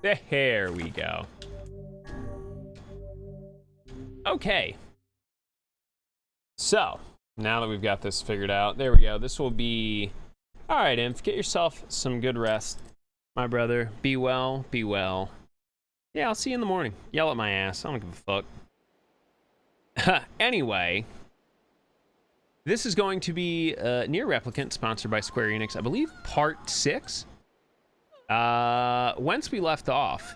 There we go. Okay. So, now that we've got this figured out, there we go. This will be... All right, Inf, get yourself some good rest, my brother. Be well, be well. Yeah, I'll see you in the morning. Yell at my ass. I don't give a fuck. Anyway, this is going to be Nier Replicant, sponsored by Square Enix. I believe part 6. Once we left off,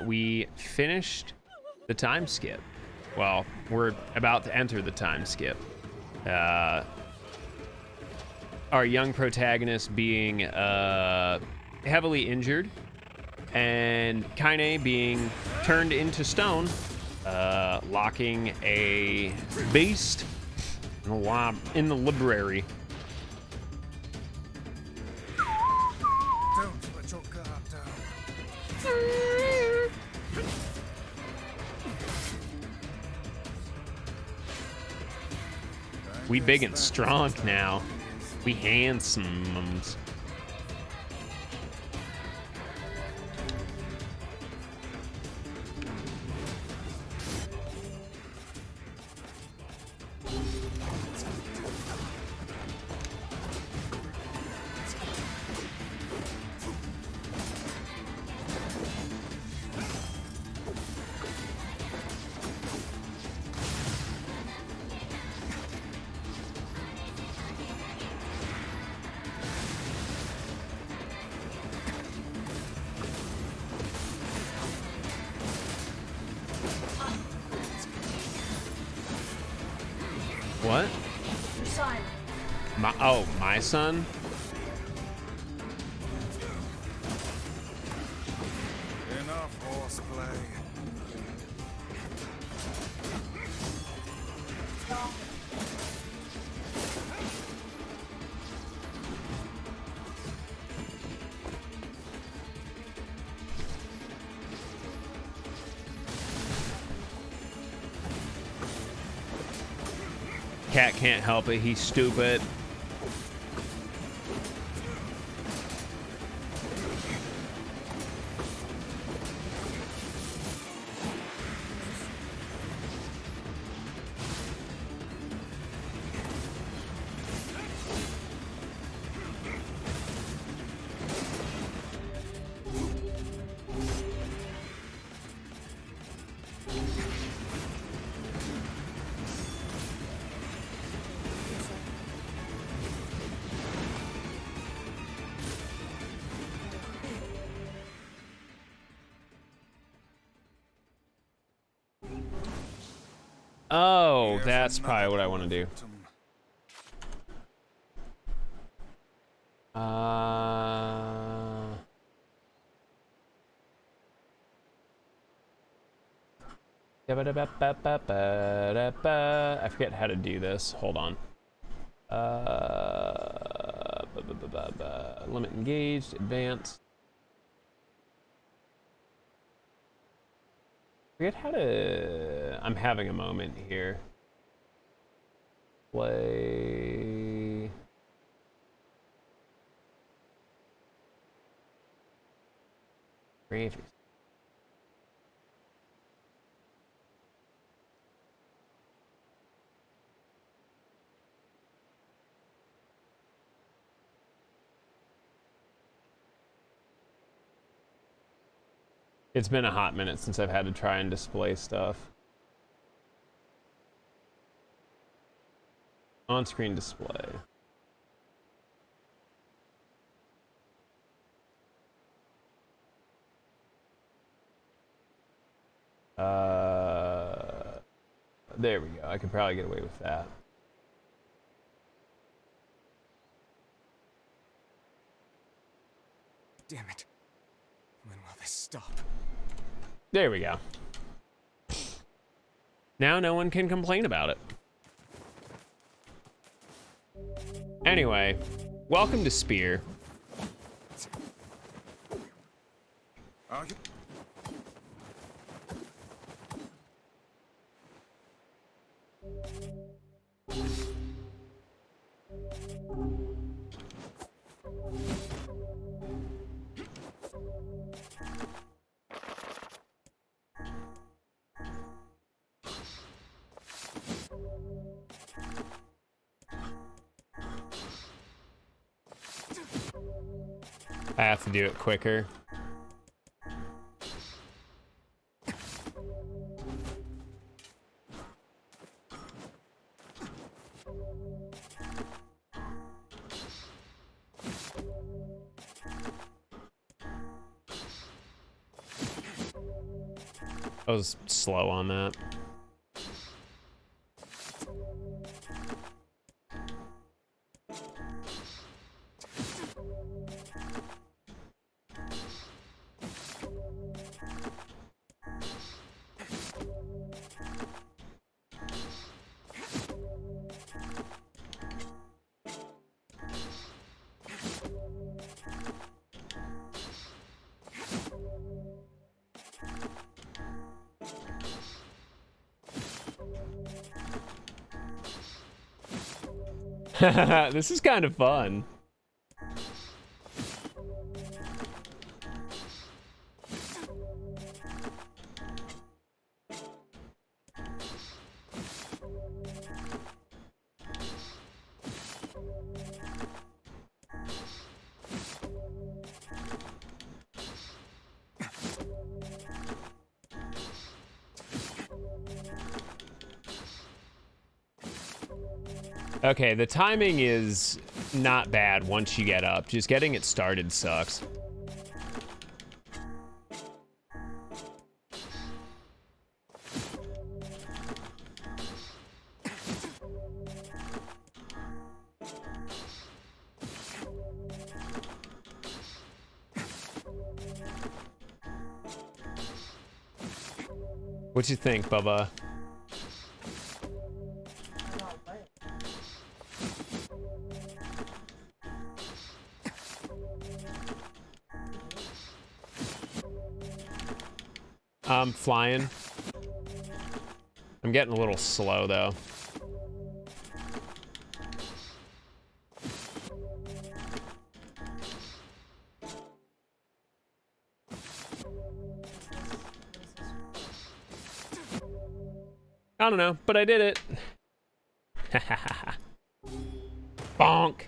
we finished the time skip. Well, we're about to enter the time skip. Our young protagonist being heavily injured, and Kaine being turned into stone, locking a beast in the library. Don't let your guard down. We big and strong now. We handsomes. What? Your son. My son? Enough horseplay. Cat can't help it, he's stupid. Oh, that's probably what I want to do. I forget how to do this. Hold on. Limit engaged, advance. Forget how to... I'm having a moment here. Play... Graphics. It's been a hot minute since I've had to try and display stuff. On-screen display. There we go. I could probably get away with that. Damn it. When will this stop? There we go. Now no one can complain about it. Anyway, welcome to Spear. Are you? I have to do it quicker. I was slow on that. This is kind of fun. Okay, the timing is not bad once you get up. Just getting it started sucks. What you think, Bubba? I'm flying. I'm getting a little slow though. I don't know, but I did it. Bonk.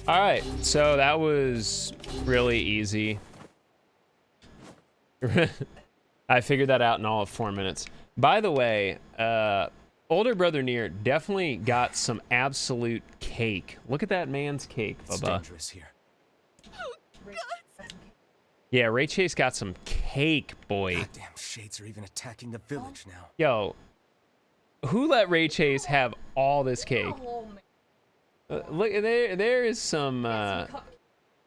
All right, so that was really easy. I figured that out in all of 4 minutes. By the way, older brother Nier definitely got some absolute cake. Look at that man's cake, Bubba. It's dangerous here. Yeah, Ray Chase got some cake, boy. Goddamn shades are even attacking the village now. Yo, who let Ray Chase have all this cake? Look, there is some,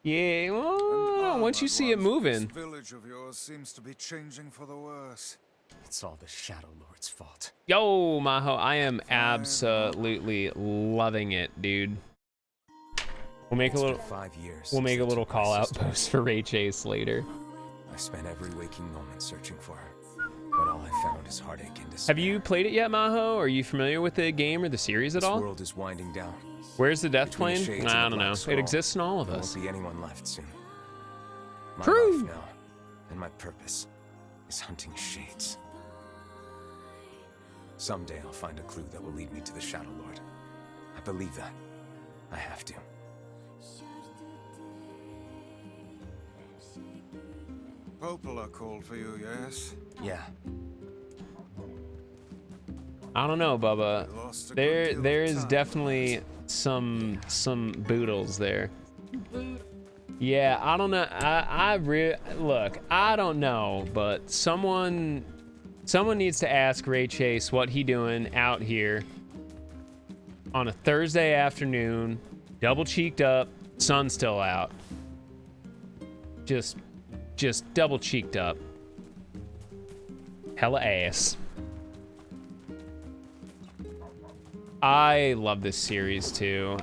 yeah, well, once you see it moving. This village of yours seems to be changing for the worse. It's all the Shadow Lord's fault. Yo, Maho, I am absolutely loving it, dude. We'll make a little 5 years. We'll make a little call out post for Ray Chase later. I spent every waking moment searching for her, but all I found is heartache and despair. Have you played it yet, Maho? Are you familiar with the game or the series at all? This world is winding down. Where's the death Between plane? shades I and don't the know. black It scroll, exists in all of there us. won't be anyone left soon. My True. life now, and my purpose is hunting shades. Someday I'll find a clue that will lead me to the Shadow Lord. I believe that. I have to. Popola called for you, yes? Yeah. I don't know, Bubba. You lost a good deal of There is time. definitely some boodles there. Yeah, I don't know. Look, I don't know, but someone needs to ask Ray Chase what he doing out here on a Thursday afternoon, double cheeked up, sun still out. Just double cheeked up. Hella ass. I love this series too.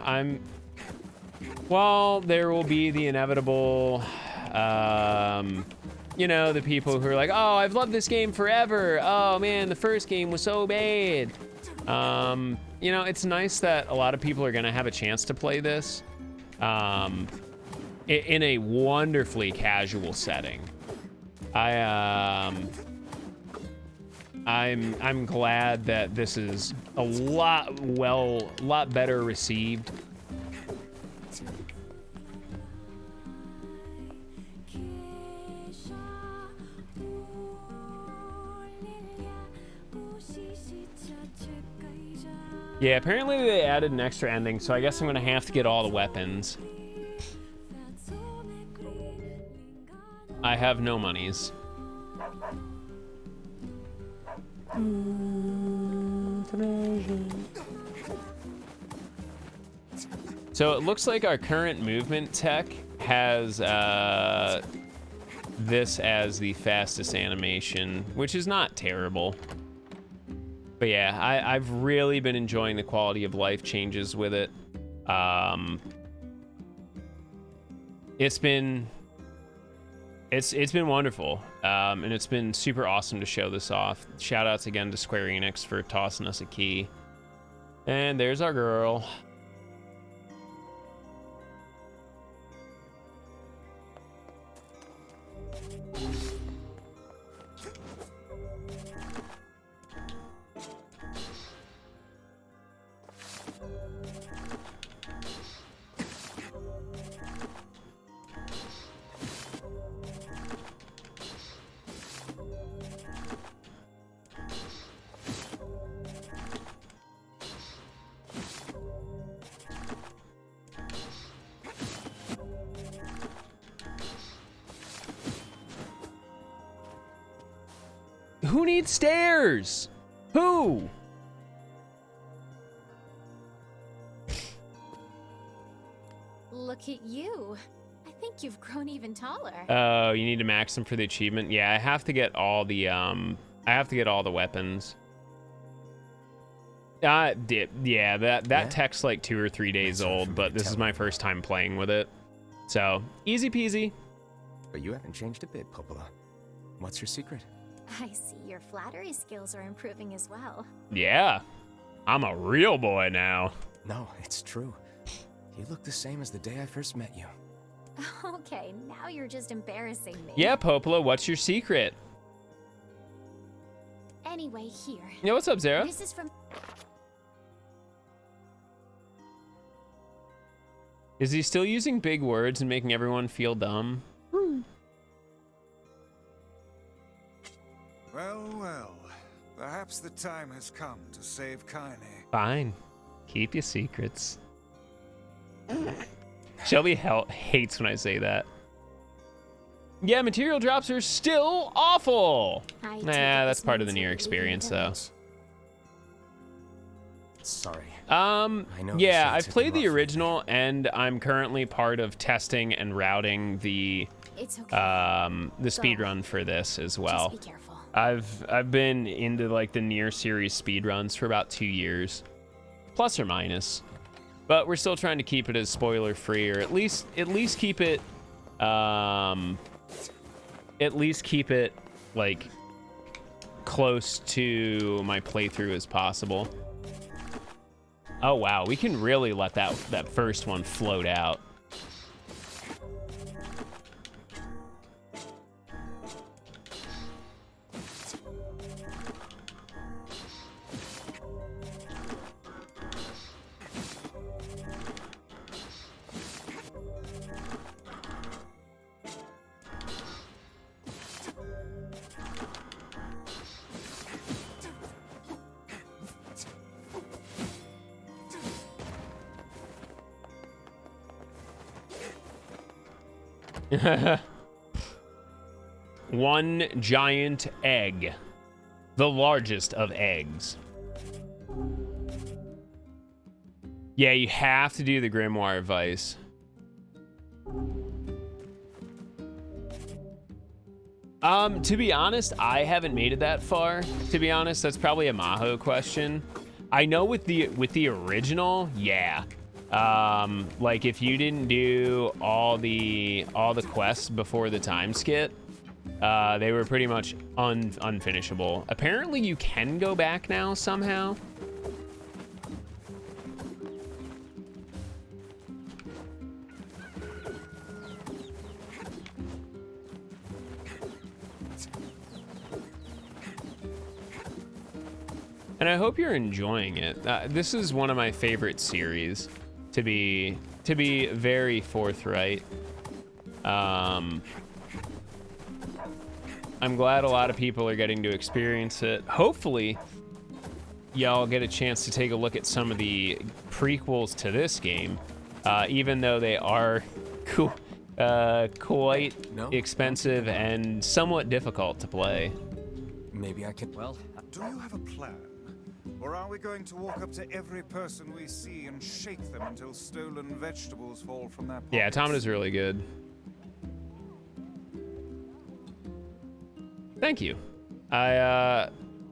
Well, there will be the inevitable, you know, the people who are like, oh, I've loved this game forever. Oh man, the first game was so bad. You know, it's nice that a lot of people are gonna have a chance to play this, in a wonderfully casual setting. I'm glad that this is a lot better received Yeah, apparently they added an extra ending, so I guess I'm gonna have to get all the weapons. I have no monies. So it looks like our current movement tech has this as the fastest animation, which is not terrible. But yeah, I've really been enjoying the quality of life changes with it. It's been wonderful, and it's been super awesome to show this off. Shout outs again to Square Enix for tossing us a key. And there's our girl. Who needs stairs? Who? Look at you. I think you've grown even taller. Oh, you need to max them for the achievement. Yeah, I have to get all the weapons. Yeah, that tech's like 2 or 3 days old, but this is my first time playing with it. So, easy peasy. But you haven't changed a bit, Popola. What's your secret? I see your flattery skills are improving as well. Yeah, I'm a real boy now. No, it's true. You look the same as the day I first met you. Okay, now you're just embarrassing me. Yeah, Popola, what's your secret? Anyway, here. Yeah, what's up, Zara? This is from... Is he still using big words and making everyone feel dumb? Well, well. Perhaps the time has come to save Kaine. Fine. Keep your secrets. Shelby hates when I say that. Yeah, material drops are still awful. Nah, that's part of the Nier experience, though. Sorry. Yeah, I've played the original, and I'm currently part of testing and routing the speedrun for this as well. Just be careful. I've been into like the Nier series speedruns for about 2 years, plus or minus, but we're still trying to keep it as spoiler free, or at least keep it like close to my playthrough as possible. Oh wow, we can really let that first one float out. One giant egg. The largest of eggs. Yeah, you have to do the Grimoire Vice. To be honest, I haven't made it that far. To be honest, that's probably a Maho question. I know with the original, yeah. Like if you didn't do all the quests before the time skip, they were pretty much unfinishable. Apparently you can go back now somehow. And I hope you're enjoying it. This is one of my favorite series, to be very forthright. I'm glad a lot of people are getting to experience it. Hopefully y'all get a chance to take a look at some of the prequels to this game, even though they are quite expensive and somewhat difficult to play. Maybe I could. Well, Do you have a plan? Or are we going to walk up to every person we see and shake them until stolen vegetables fall from their pockets? Yeah, Automata's really good. Thank you. I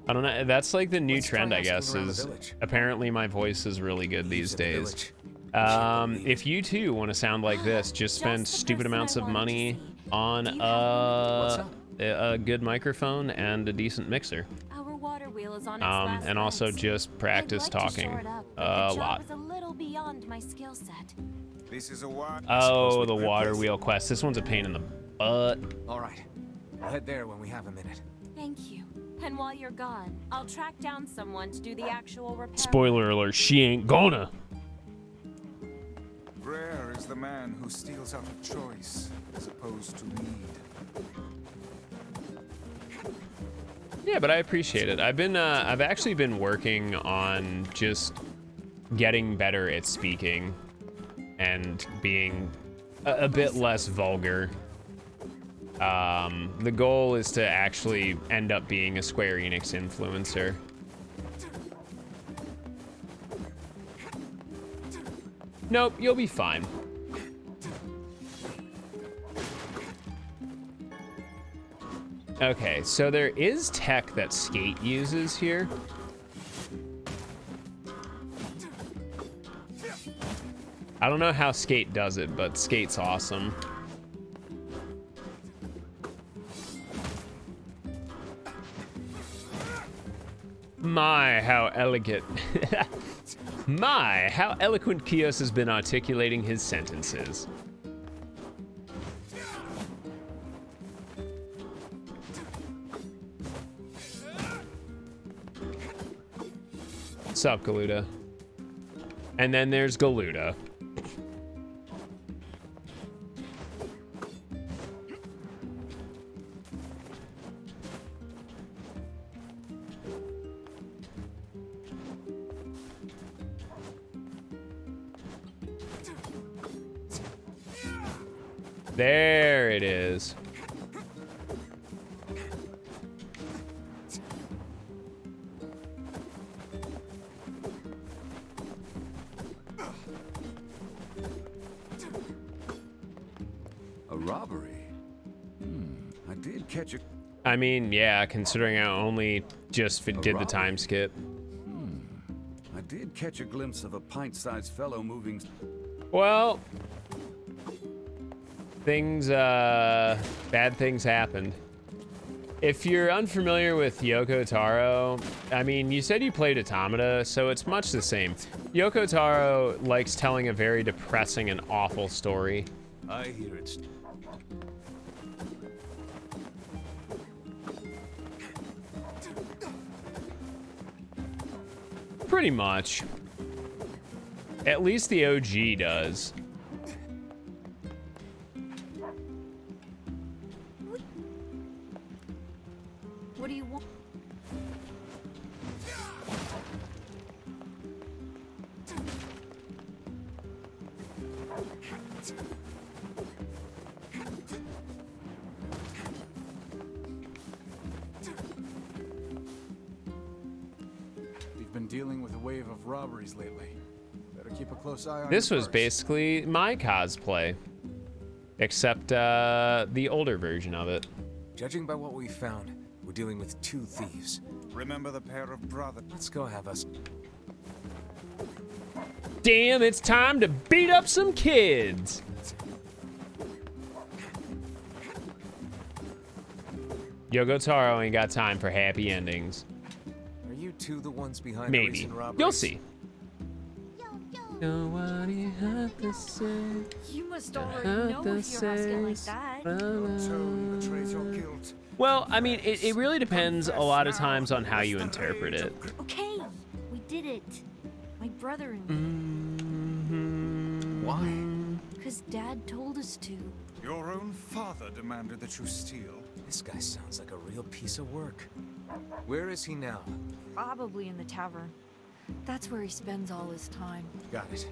don't know. That's like the new Let's trend, try I guess, asking around the is village. apparently my voice is really good these Leaves in the days. village. If you too want to sound like this, just spend Just the stupid person amounts I of wanted to money see. on Do you have What's up? a good microphone and a decent mixer. Our water wheel is on its last And also legs. just practice I'd like to talking shore it up, but a the job lot. is a little beyond my skill set. This is a wide. Oh, the water wheel quest. This one's a pain in the butt. All right. We'll head there when we have a minute. Thank you. And while you're gone, I'll track down someone to do the actual repair. Spoiler alert, she ain't gonna. Rare is the man who steals out of choice as opposed to need. Yeah, but I appreciate it. I've actually been working on just getting better at speaking and being a bit less vulgar. The goal is to actually end up being a Square Enix influencer. Nope, you'll be fine. Okay, so there is tech that Skate uses here. I don't know how Skate does it, but Skate's awesome. My, how elegant. My, how eloquent Kyos has been articulating his sentences. Sup, Galuda? And then there's Galuda. There it is. A robbery? I did catch a. I mean, yeah, considering I only just did the time skip. I did catch a glimpse of a pint-sized fellow moving. Well, bad things happened. If you're unfamiliar with Yoko Taro, I mean, you said you played Automata, so it's much the same. Yoko Taro likes telling a very depressing and awful story. I hear it's. Pretty much. At least the OG does. What do you want? we've been dealing with a wave of robberies lately. Better keep a close eye on This your was purse. basically my cosplay, except the older version of it. Judging by what we found, we're dealing with two thieves. Remember the pair of brothers? Let's go have us. Damn, it's time to beat up some kids. Yoko Taro ain't got time for happy endings. Are you two the ones behind the Maybe. recent robberies? You'll see. Nobody had to say. You must Have already know to if you're asking like say that. Your tone betrays your guilt. Well, I mean, it really depends a lot of times on how you interpret it. Okay, we did it. My brother and me. Why? Because Dad told us to. Your own father demanded that you steal. This guy sounds like a real piece of work. Where is he now? Probably in the tavern. That's where he spends all his time. Got it.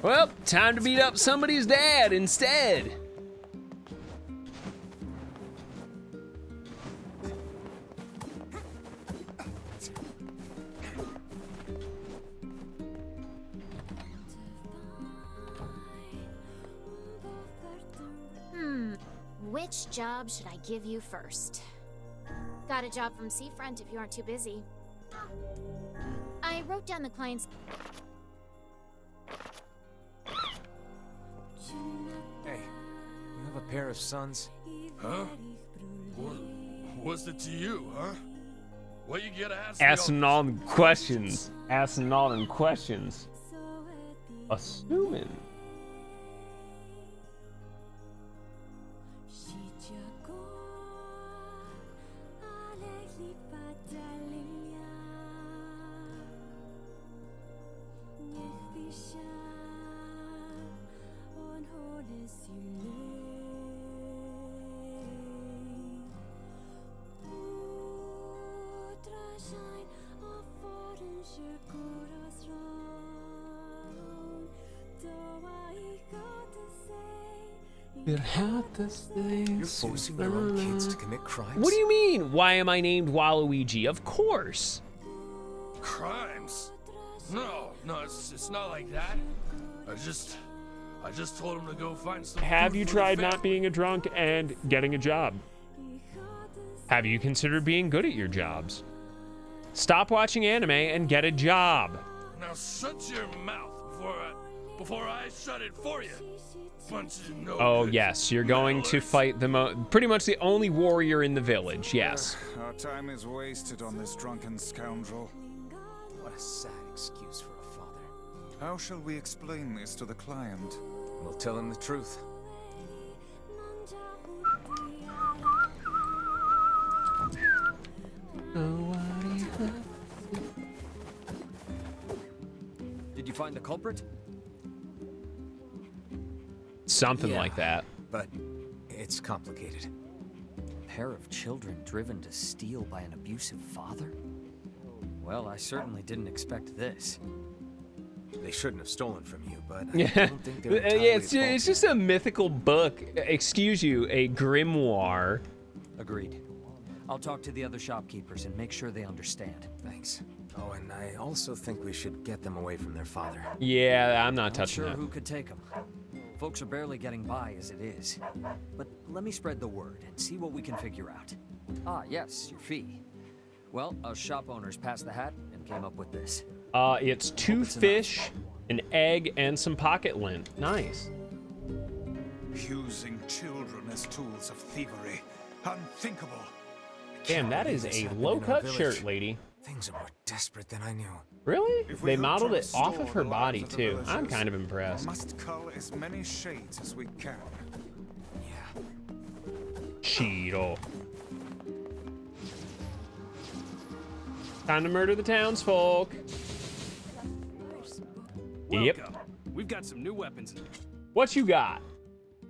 Well, time to beat up somebody's dad instead. Which job should I give you first? Got a job from Seafront if you aren't too busy. I wrote down the client's... Hey, you have a pair of sons? Huh? What's it to you, huh? What you gotta ask me Asking all the questions. Asking all them questions. Assuming. You're forcing your own kids to commit crimes? What do you mean? Why am I named Waluigi? Of course. crimes? No, it's not like that. I just told him to go find some. Have food you for the tried not family. being a drunk and getting a job? Have you considered being good at your jobs? Stop watching anime and get a job. Now shut your mouth before I shut it for you. Bunch of no Oh good yes, you're going to meddlers. fight pretty much the only warrior in the village, yes. Our time is wasted on this drunken scoundrel. What a sad excuse for a father. How shall we explain this to the client? We'll tell him the truth. Did you find the culprit? Something Yeah, like that. But it's complicated. A pair of children driven to steal by an abusive father? Well, I certainly didn't expect this. They shouldn't have stolen from you, but I Yeah, don't think they're entirely yeah, at fault. it's just a mythical book. Excuse you, a grimoire. Agreed. I'll talk to the other shopkeepers and make sure they understand. Thanks. Oh, and I also think we should get them away from their father. Yeah, I'm not Not touching sure that. who could take them. Folks are barely getting by as it is. But let me spread the word and see what we can figure out. Ah, yes, your fee. Well, us shop owners passed the hat and came up with this. It's 2 it's enough. fish, an egg, and some pocket lint. Nice. Using children as tools of thievery. Unthinkable. Damn, that believe is this a happened in our low-cut village. shirt, lady. Things are more desperate than I knew. Really? If we They hope modeled to it off restore of her the body, lives of the too. I'm villagers, kind of impressed. Must cull as many shades as we can. Yeah. Cheeto. Time to murder the townsfolk. Yep. Welcome. We've got some new weapons. What you got?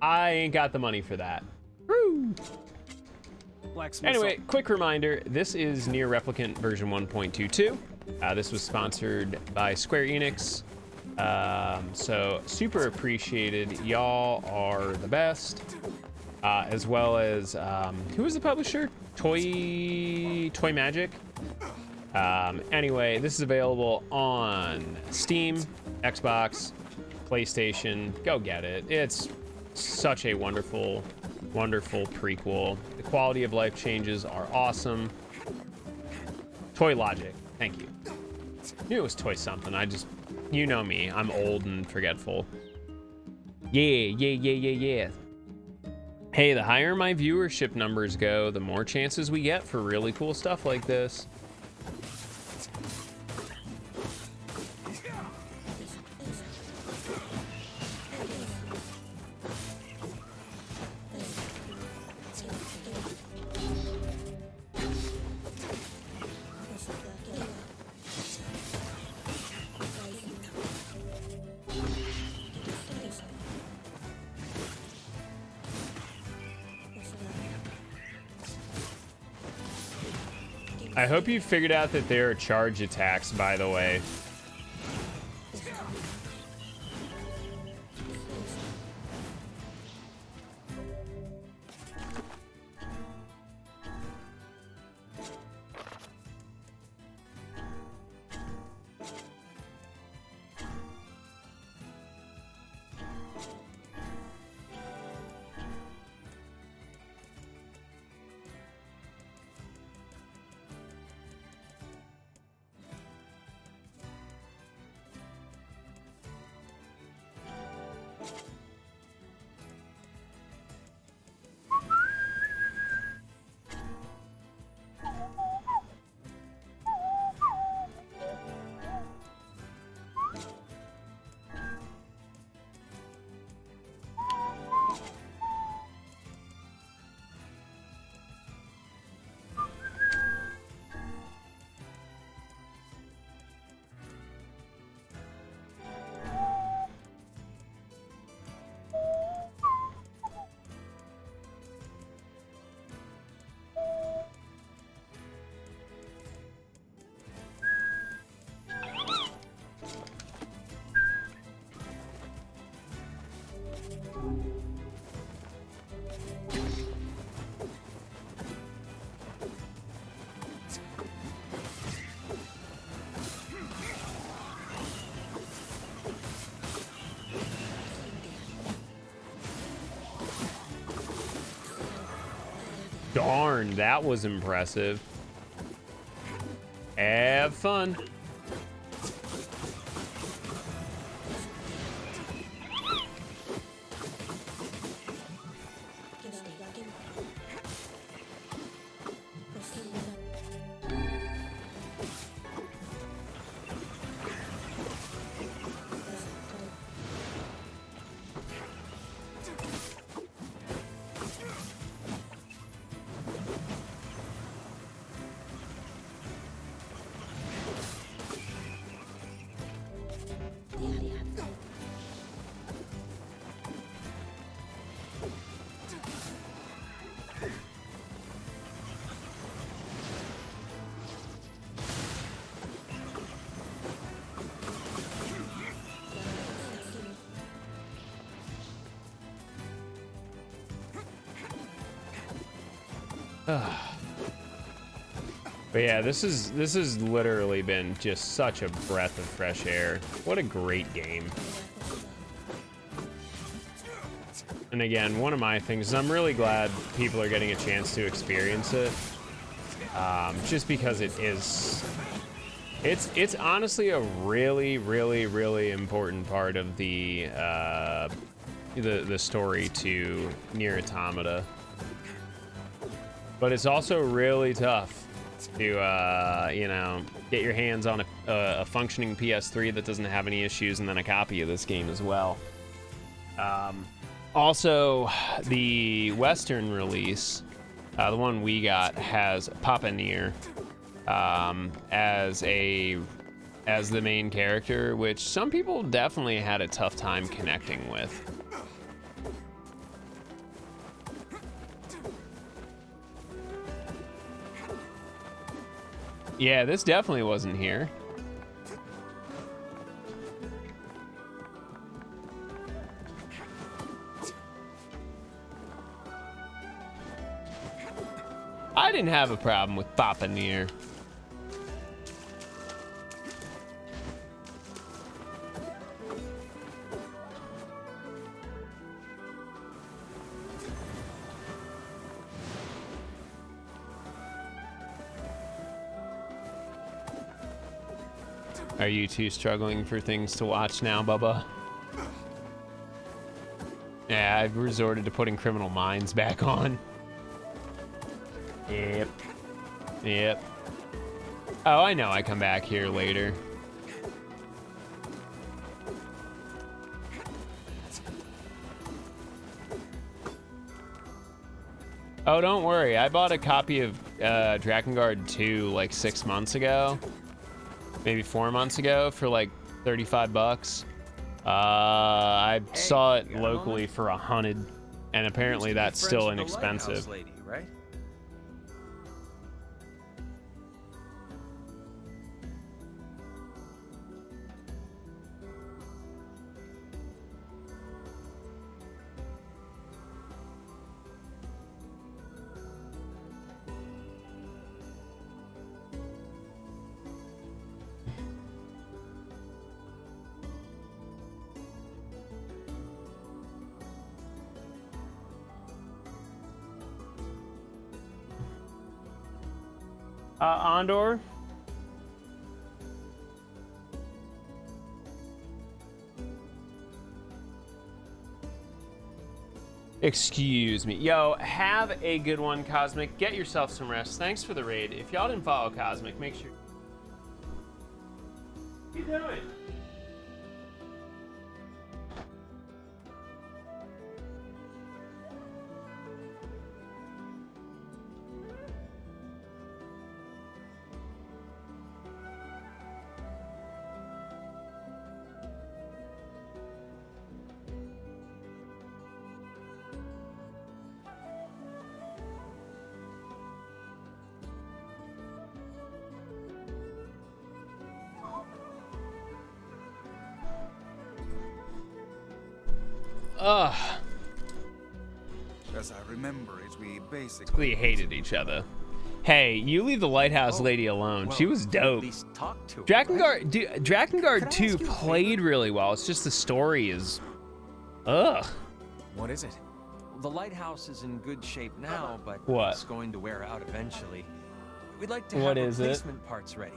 I ain't got the money for that. Woo. Blacksmith. Anyway, quick reminder, this is Nier Replicant version 1.22. This was sponsored by Square Enix. So super appreciated. Y'all are the best. As well as, who is the publisher? Toy Magic. Anyway, this is available on Steam, Xbox, PlayStation. Go get it. It's such a wonderful, wonderful prequel. The quality of life changes are awesome. Toy Logic, thank you. Knew it was Toy something. You know me. I'm old and forgetful. Yeah. Hey, the higher my viewership numbers go, the more chances we get for really cool stuff like this. I hope you figured out that there are charge attacks, by the way. Darn, that was impressive. Have fun. But yeah, this has literally been just such a breath of fresh air. What a great game. And again, one of my things is I'm really glad people are getting a chance to experience it. Just because it's honestly a really, really, really important part of the story to Nier Automata. But it's also really tough to you know, get your hands on a functioning PS3 that doesn't have any issues, and then a copy of this game as well. Also, the Western release, the one we got, has Papa Nier as the main character, which some people definitely had a tough time connecting with. Yeah, this definitely wasn't here. I didn't have a problem with Papa Nier. Are you two struggling for things to watch now, Bubba? Yeah, I've resorted to putting Criminal Minds back on. Yep. Yep. Oh, I know I come back here later. Oh, don't worry. I bought a copy of Drakengard 2 like 6 months ago. Maybe 4 months ago for like 35 bucks. I saw it locally for 100, and apparently that's still inexpensive. Lady, right? Andor. Excuse me. Yo, have a good one, Cosmic. Get yourself some rest. Thanks for the raid. If y'all didn't follow Cosmic, make sure. What are you doing? Ugh. As I remember it, we basically We hated each other. Hey, you leave the lighthouse lady alone. She was dope. At least talk to her, Drakengard, dude, Drakengard Could I 2 ask you a played really well. It's just the story is, ugh. What is it? The lighthouse is in good shape now, but What? it's going to wear out eventually. We'd like to What have is it? replacement parts ready.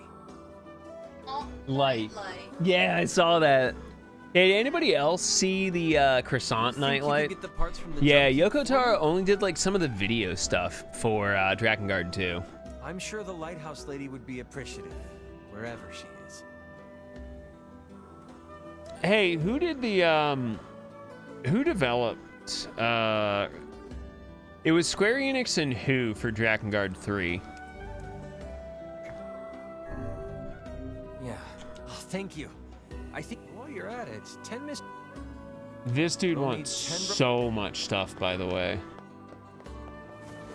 Light. Yeah, I saw that. Did anybody else see the croissant Think you could nightlight? get the parts from the Yeah, junkie Yoko for Taro me? only did like some of the video stuff for Drakengard 2. I'm sure the lighthouse lady would be appreciative, wherever she is. Hey, who did the who developed it was Square Enix and who for Drakengard 3? Yeah. Oh, thank you. I think while you're at it, 10 miss. This dude We'll wants need 10 so much stuff, by the way.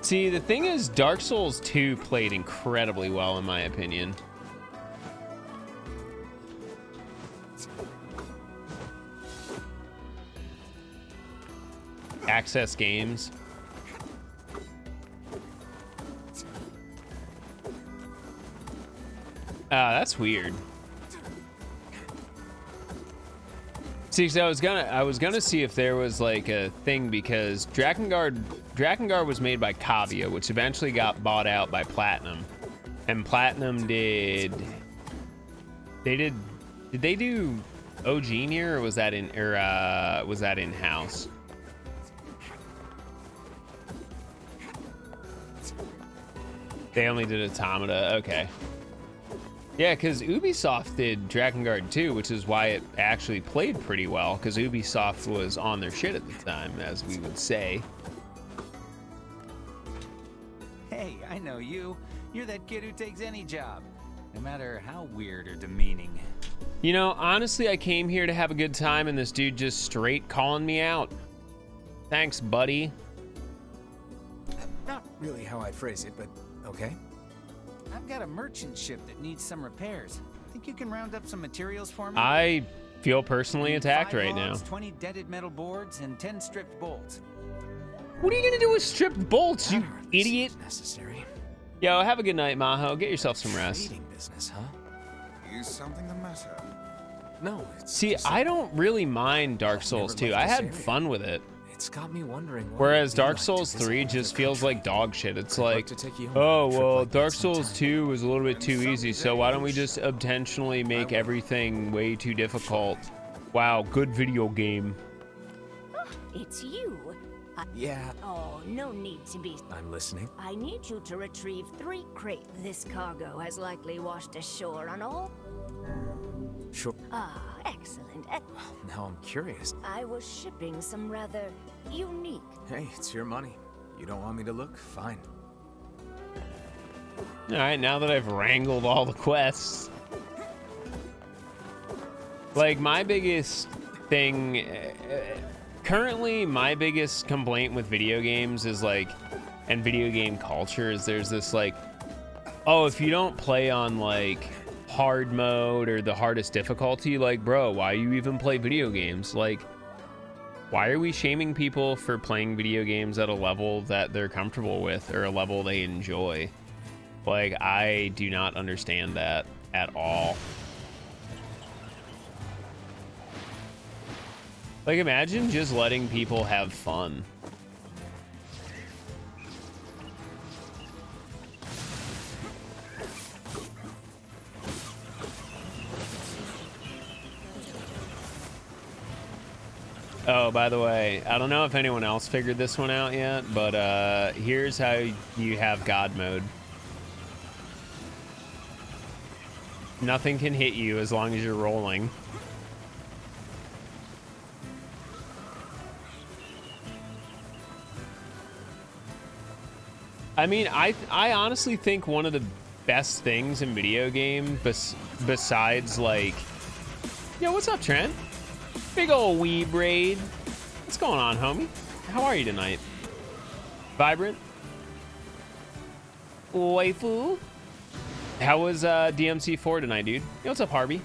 See, the thing is, Dark Souls 2 played incredibly well, in my opinion. Access games. Ah, that's weird. See, so I was gonna see if there was like a thing because Drakengard was made by Kavia, which eventually got bought out by Platinum, and Platinum did they do OG Nier, or was that in house? They only did Automata. Okay. Yeah, because Ubisoft did Drakengard 2, which is why it actually played pretty well, because Ubisoft was on their shit at the time, as we would say. Hey, I know you. You're that kid who takes any job, no matter how weird or demeaning. You know, honestly, I came here to have a good time, and this dude just straight calling me out. Thanks, buddy. Not really how I'd phrase it, but okay. I've got a merchant ship that needs some repairs. Think you can round up some materials for me? I feel personally attacked 5 right now. logs, 20 dented metal boards, and 10 stripped bolts. What are you gonna do with stripped bolts, you That hardly idiot? seems necessary. Yo, have a good night, Maho. Get yourself some rest. Trading business, huh? Is something the matter? No, it's See, just I don't really mind Dark I've Souls never 2. liked I this had area. fun with it. It's got me wondering. what Whereas it'd be Dark like to Souls visit 3 another just feels country. like dog shit. It's I'd like like, to take you on oh, a trip well, like that Dark Souls sometime. 2 was a little bit too And easy, so why don't we just someday intentionally make everything way too difficult? Wow, good video game. It's you. Yeah, Oh, no need to be. I'm listening. I need you to retrieve 3 crates. This cargo has likely washed ashore on all. Sure. Ah, excellent. Now I'm curious. I was shipping some rather unique. Hey, it's your money. You don't want me to look? Fine. All right, now that I've wrangled all the quests. Like, my biggest thing... currently, my biggest complaint with video games is, like... and video game culture is there's this, like... oh, if you don't play on, like, hard mode or the hardest difficulty, like, bro, why you even play video games? Like, why are we shaming people for playing video games at a level that they're comfortable with or a level they enjoy? Like, I do not understand that at all. Like, imagine just letting people have fun. Oh, by the way, I don't know if anyone else figured this one out yet, but here's how you have God mode. Nothing can hit you as long as you're rolling. I mean, I honestly think one of the best things in video game besides like, yo, what's up, Trent? Big ol' wee braid. What's going on, homie? How are you tonight? Vibrant? Waifu? How was DMC4 tonight, dude? Yo, what's up, Harvey?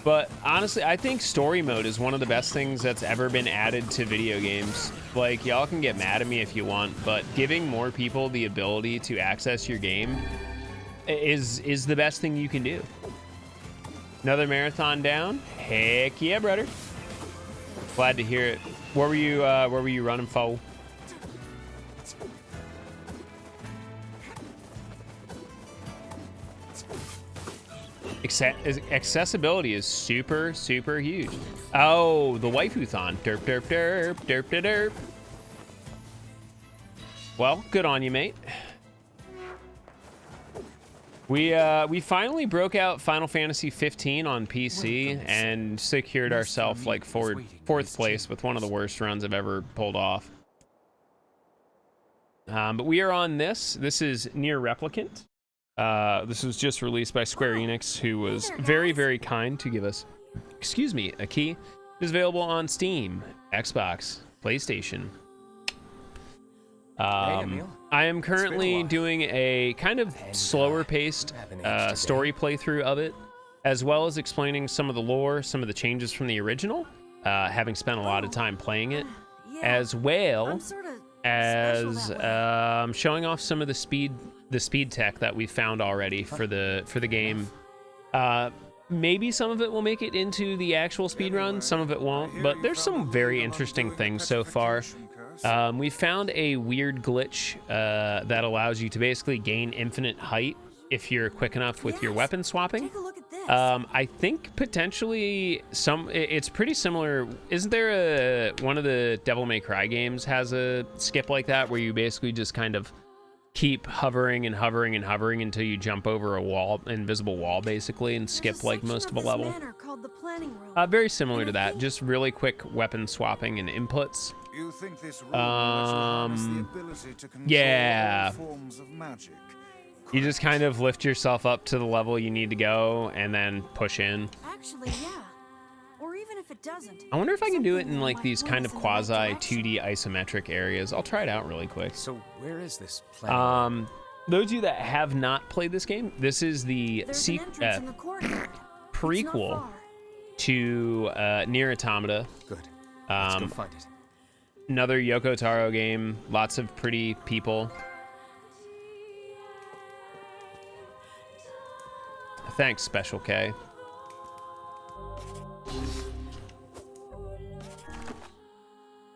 But honestly, I think story mode is one of the best things that's ever been added to video games. Like, y'all can get mad at me if you want, but giving more people the ability to access your game is the best thing you can do. Another marathon down? Heck yeah, brother. Glad to hear it. Where were you running, foe? Accessibility is super huge. Oh, the waifu-thon. Derp derp derp derp derp derp. Well, good on you, mate. We finally broke out Final Fantasy 15 on PC and secured ourselves like fourth place with one of the worst runs I've ever pulled off. But we are on this. This is Nier Replicant. This was just released by Square Enix, who was very kind to give us, excuse me, a key. It is available on Steam, Xbox, PlayStation. I am currently doing a kind of slower paced story playthrough of it, as well as explaining some of the lore, some of the changes from the original, having spent a lot of time playing it, as well as showing off some of the speed tech that we found already for the game. Maybe some of it will make it into the actual speed run, some of it won't, but there's some very interesting things so far. We found a weird glitch that allows you to basically gain infinite height if you're quick enough with your weapon swapping. Take a look at this. I think potentially it's pretty similar. Isn't there one of the Devil May Cry games has a skip like that where you basically just kind of keep hovering and hovering and hovering until you jump over a wall, invisible wall basically, and skip like most of a level? Very similar to that, just really quick weapon swapping and inputs. You think this room has the ability to control yeah. all forms of magic? You just kind of lift yourself up to the level you need to go and then push in. Actually, yeah. Or even if it doesn't. I wonder if I can do it in like these kind of quasi 2D isometric areas. I'll try it out really quick. So where is this planet? Those of you that have not played this game, this is the prequel to Nier Automata. Good. Let's go find it. Another Yoko Taro game. Lots of pretty people. Thanks, Special K.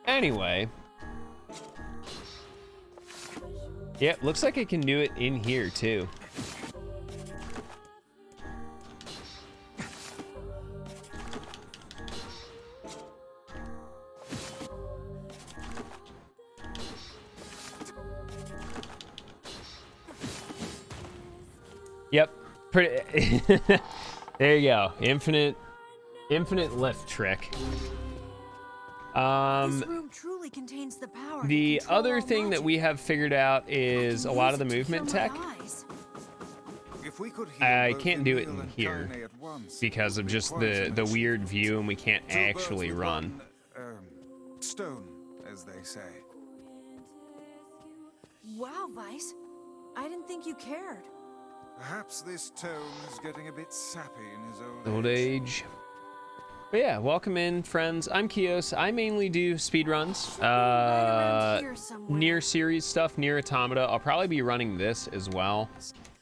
Anyway. Yeah, looks like I can do it in here too. Yep. Pretty. There you go. Infinite lift trick. This room truly contains the power. The other thing that we have figured out is a lot of the movement tech. I can't do it in here because of just the weird view, and we can't actually run. Stone, as they say. Wow, Vice. I didn't think you cared. Perhaps this tone is getting a bit sappy in his old age. But yeah, welcome in, friends. I'm Kyos. I mainly do speedruns, Nier series stuff, Nier Automata. I'll probably be running this as well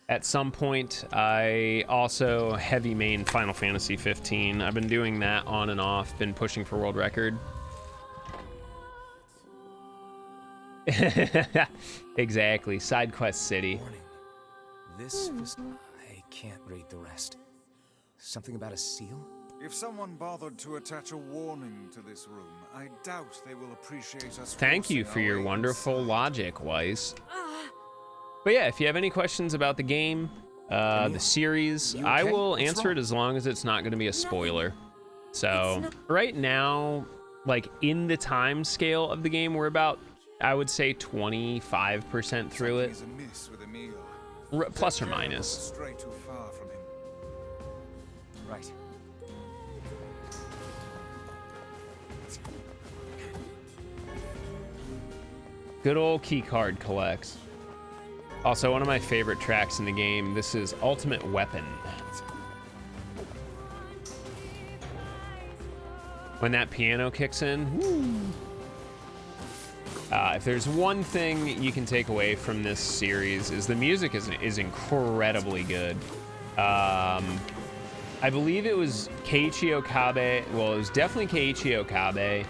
at some point. I also heavy main Final Fantasy 15. I've been doing that on and off, been pushing for world record. Exactly, side quest city. This was... I can't read the rest. Something about a seal? If someone bothered to attach a warning to this room, I doubt they will appreciate us. Thank you for your wonderful logic, Weiss. But yeah, if you have any questions about the game, the series, I will answer it as long as it's not going to be a spoiler. So right now, like in the time scale of the game, we're about, I would say, 25% through it, plus or minus. Stray too far from him. Right. Good old keycard collects. Also, one of my favorite tracks in the game. This is Ultimate Weapon. When that piano kicks in, woo. If there's one thing you can take away from this series, is the music is incredibly good. I believe it was Keiichi Okabe. Well, it was definitely Keiichi Okabe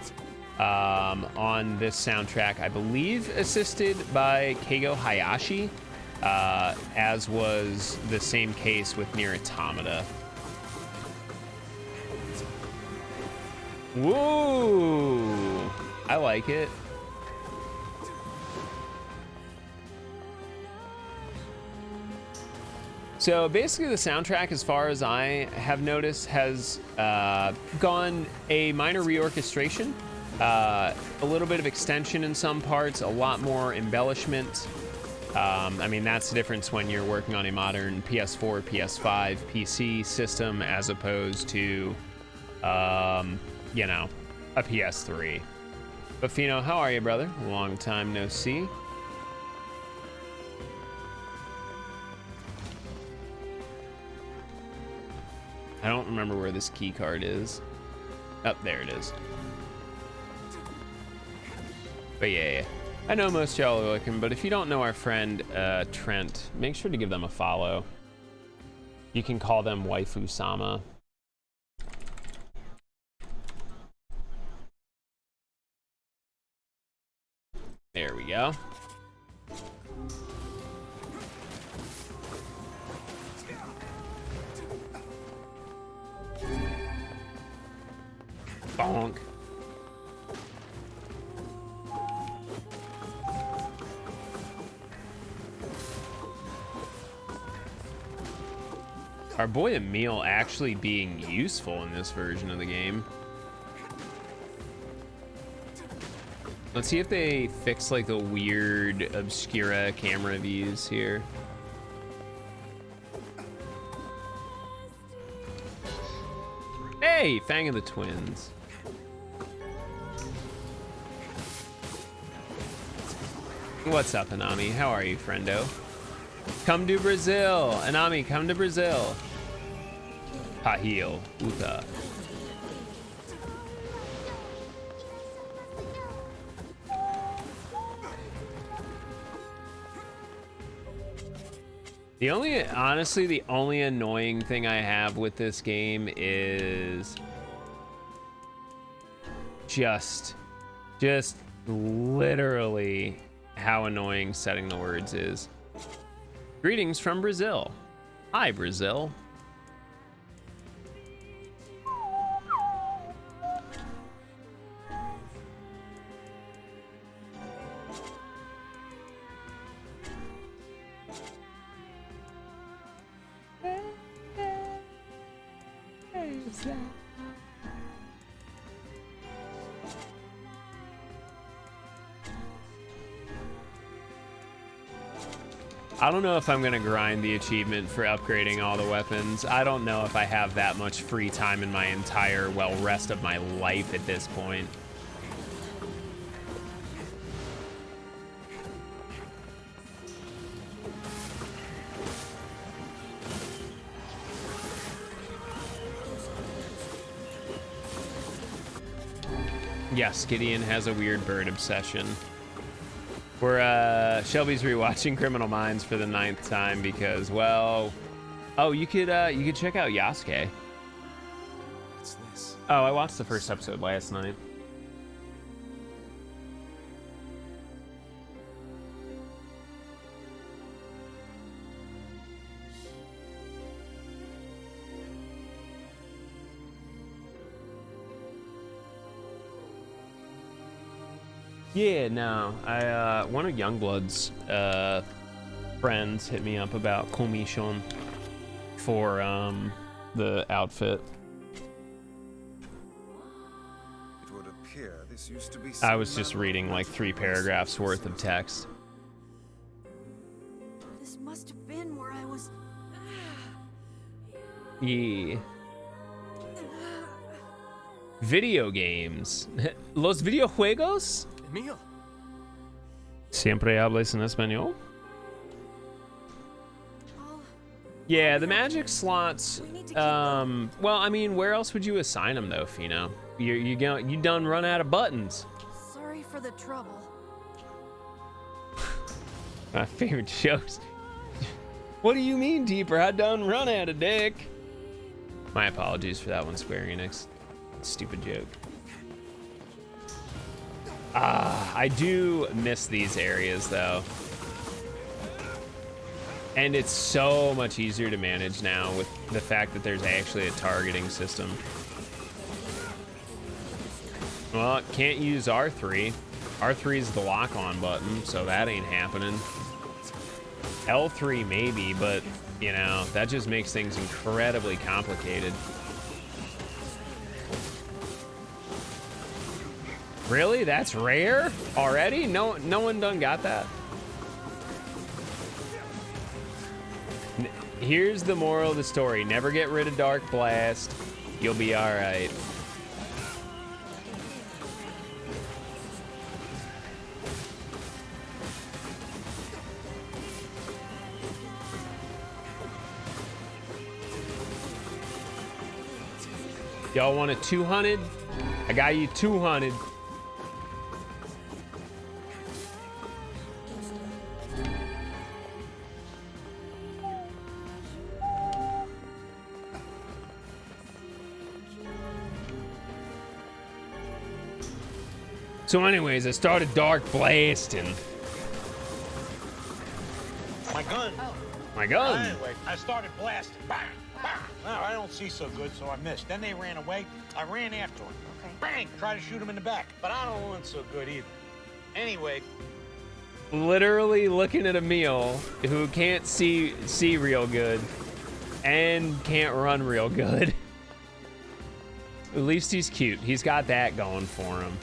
on this soundtrack. I believe assisted by Keigo Hayashi, as was the same case with Nier Automata. Woo! I like it. So basically the soundtrack, as far as I have noticed, has gone a minor reorchestration, a little bit of extension in some parts, a lot more embellishment. I mean, that's the difference when you're working on a modern PS4, PS5, PC system as opposed to, you know, a PS3. But Fino, how are you, brother? Long time no see. I don't remember where this key card is. Oh, there it is. But yeah. I know most y'all are looking, but if you don't know our friend Trent, make sure to give them a follow. You can call them Waifu-sama. There we go. Bonk. Our boy Emil actually being useful in this version of the game. Let's see if they fix like the weird obscura camera views here. Hey, Fang of the Twins. What's up, Anami? How are you, friendo? Come to Brazil. Anami, come to Brazil. Pahil, Uta. Honestly, the only annoying thing I have with this game is just literally how annoying setting the words is. Greetings from Brazil. Hi, Brazil. I don't know if I'm gonna grind the achievement for upgrading all the weapons. I don't know if I have that much free time in my entire, well, rest of my life at this point. Yes, Gideon has a weird bird obsession. We're Shelby's rewatching Criminal Minds for the 9th time because, well, oh, you could check out Yasuke. What's this? Oh, I watched the first episode last night. Yeah, no. One of Youngblood's friends hit me up about commission for the outfit. It would appear this used to be I was just reading like 3 paragraphs worth of text. This must have been where I was. Yeah. Video games. Los videojuegos? Emil. Siempre hablas en español? Yeah, the magic slots. Well, I mean, where else would you assign them though, Fino? You done run out of buttons. Sorry for the trouble. My favorite shows. What do you mean, Deeper? I done run out of dick. My apologies for that one, Square Enix. Stupid joke. I do miss these areas though. And it's so much easier to manage now with the fact that there's actually a targeting system. Well, can't use R3. R3 is the lock-on button, so that ain't happening. L3 maybe, but you know, that just makes things incredibly complicated. Really? That's rare? Already? No one done got that? Here's the moral of the story. Never get rid of Dark Blast. You'll be alright. Y'all want a 200? I got you 200. So anyways, I started Dark Blasting. My gun. My gun. Anyway, I started blasting. Bang, bang. Now, I don't see so good, so I missed. Then they ran away. I ran after them. Okay. Bang! Tried to shoot him in the back, but I don't want so good either. Anyway. Literally looking at Emil, who can't see real good and can't run real good. At least he's cute. He's got that going for him.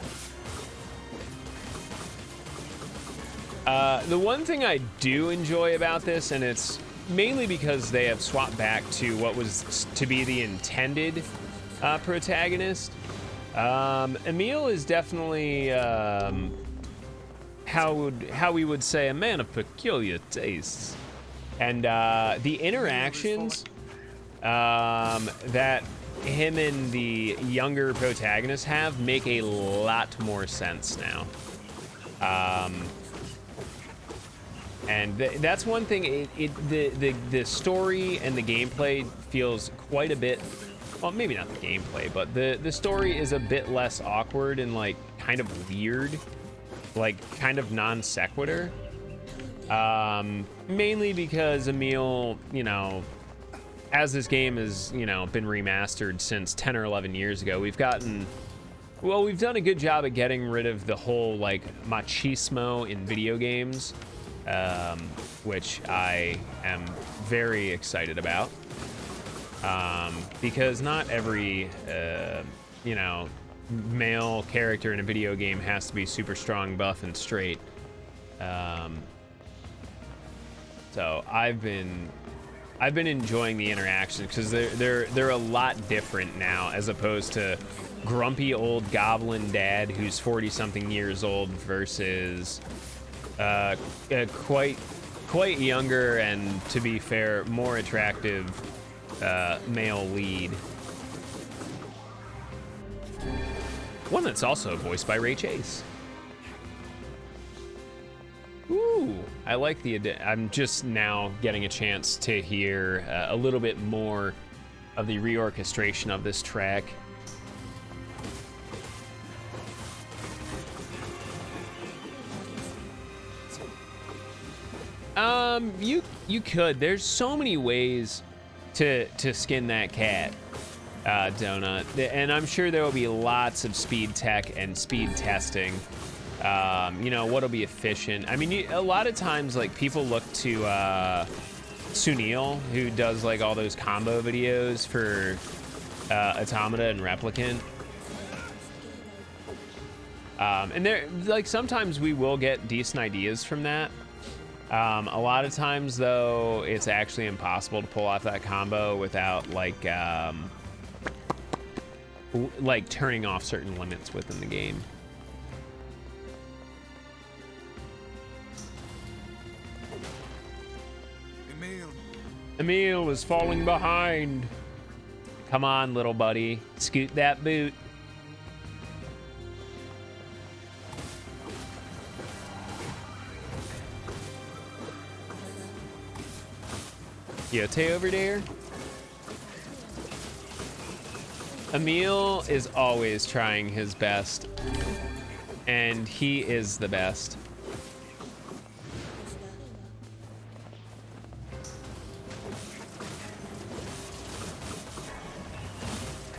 The one thing I do enjoy about this, and it's mainly because they have swapped back to what was to be the intended protagonist. Emil is definitely how we would say a man of peculiar tastes, and the interactions that him and the younger protagonist have make a lot more sense now. And that's one thing. The story and the gameplay feels quite a bit. Well, maybe not the gameplay, but the story is a bit less awkward and like kind of weird, like kind of non sequitur. Mainly because Emil, you know, as this game has, you know, been remastered since 10 or 11 years ago, we've done a good job at getting rid of the whole like machismo in video games. Which I am very excited about, because not every, you know, male character in a video game has to be super strong, buff, and straight. So I've been enjoying the interactions because they're a lot different now, as opposed to grumpy old goblin dad who's 40-something years old versus quite younger and, to be fair, more attractive male lead. One that's also voiced by Ray Chase. Ooh, I like I'm just now getting a chance to hear a little bit more of the reorchestration of this track. You could. There's so many ways to skin that cat, Donut, and I'm sure there will be lots of speed tech and speed testing You know, what'll be efficient. I mean, a lot of times, like, people look to Sunil, who does, like, all those combo videos for Automata and Replicant. And there, like, sometimes we will get decent ideas from that. A lot of times, though, it's actually impossible to pull off that combo without, like turning off certain limits within the game. Emil is falling behind. Come on, little buddy. Scoot that boot. Yote over there. Emil is always trying his best, and he is the best.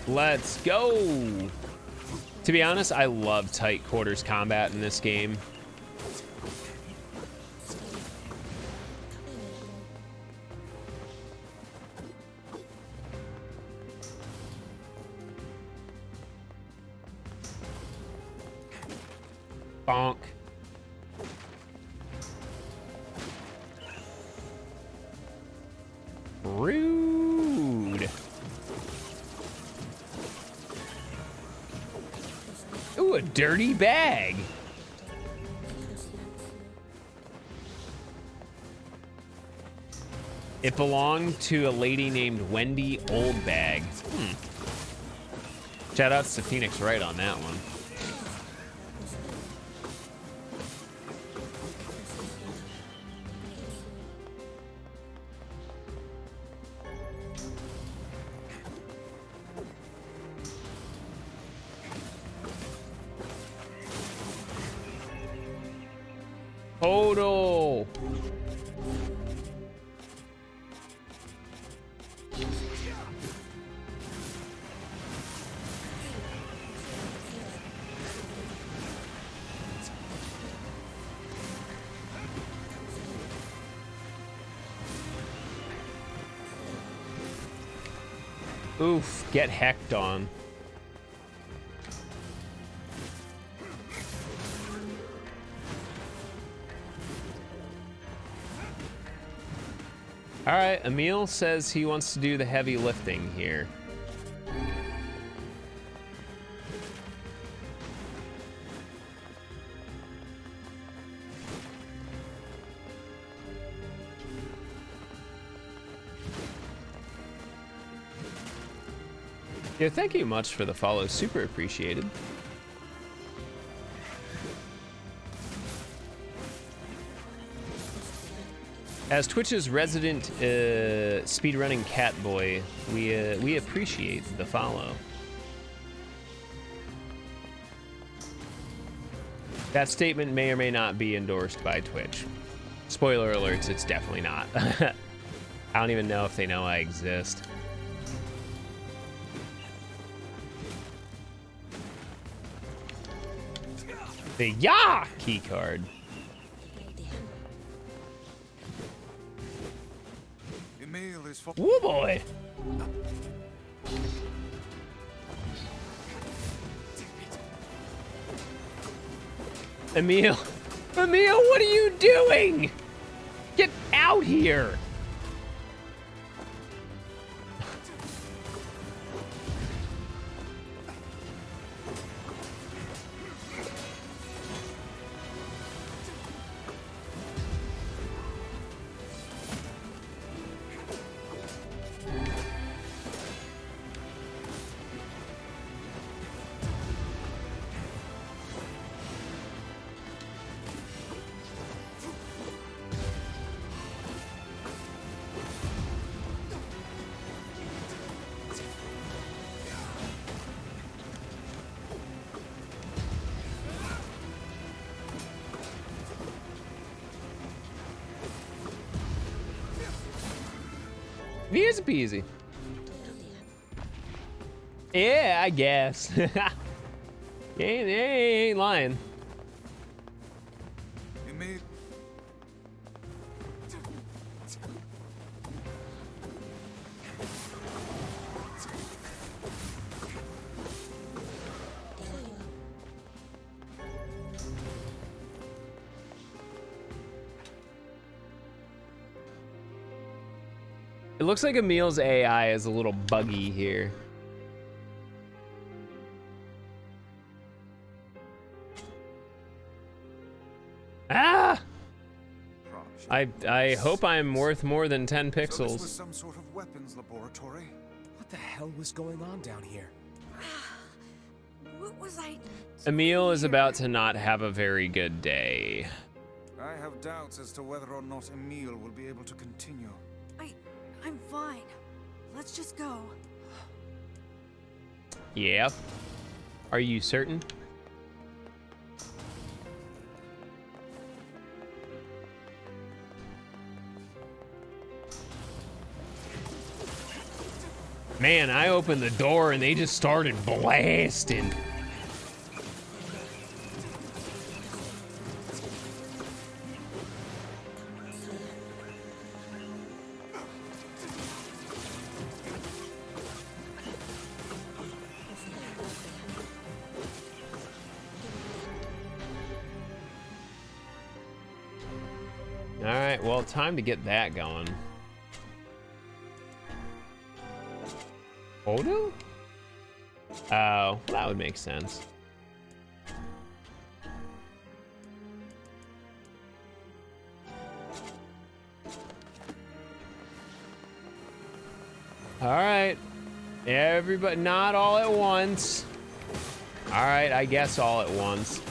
Let's go. To be honest, I love tight quarters combat in this game. Bonk. Rude. Ooh, a dirty bag. It belonged to a lady named Wendy Oldbag. Shout outs to Phoenix Wright on that one. Total. Oof, get hecked on. All right, Emil says he wants to do the heavy lifting here. Yeah, thank you much for the follow. Super appreciated. As Twitch's resident speedrunning cat boy, we appreciate the follow. That statement may or may not be endorsed by Twitch. Spoiler alerts, it's definitely not. I don't even know if they know I exist. The Yah key card. Woo boy. Emil, what are you doing? Get out here. Easy peasy. Yeah, I guess. ain't lying. made... It looks like Emil's AI is a little buggy here. Ah! I hope I'm worth more than 10 So this pixels. was some sort of weapons laboratory? What the hell was going on down here? What was I? Emil is about to not have a very good day. I have doubts as to whether or not Emil will be able to continue. I'm fine. Let's just go. Yep. Are you certain? Man, I opened the door and they just started blasting. All right, well, time to get that going. Odo? Oh, that would make sense. All right, everybody, not all at once. All right, I guess all at once.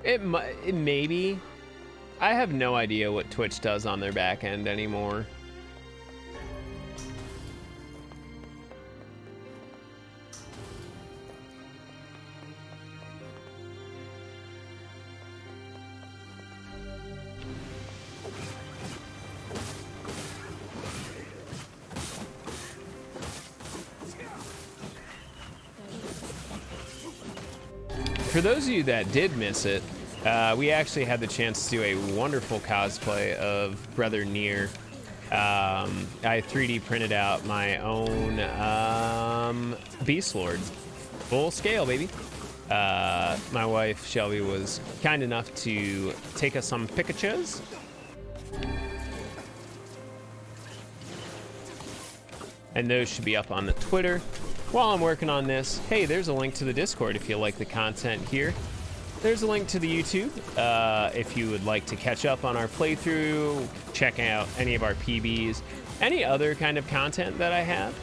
It maybe. I have no idea what Twitch does on their back end anymore. For those of you that did miss it, we actually had the chance to do a wonderful cosplay of Brother Nier. I 3D printed out my own Beast Lord. Full scale, baby. My wife, Shelby, was kind enough to take us some pictures. And those should be up on the Twitter. While I'm working on this, hey, there's a link to the Discord if you like the content here. There's a link to the YouTube if you would like to catch up on our playthrough, check out any of our PBs, any other kind of content that I have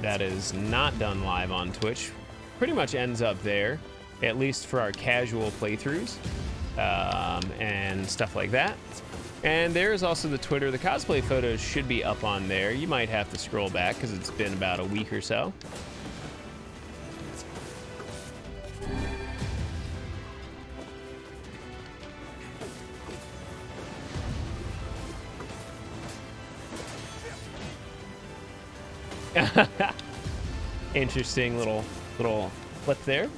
that is not done live on Twitch. Pretty much ends up there, at least for our casual playthroughs and stuff like that. And there's also the Twitter. The cosplay photos should be up on there. You might have to scroll back because it's been about a week or so. Interesting little flip there.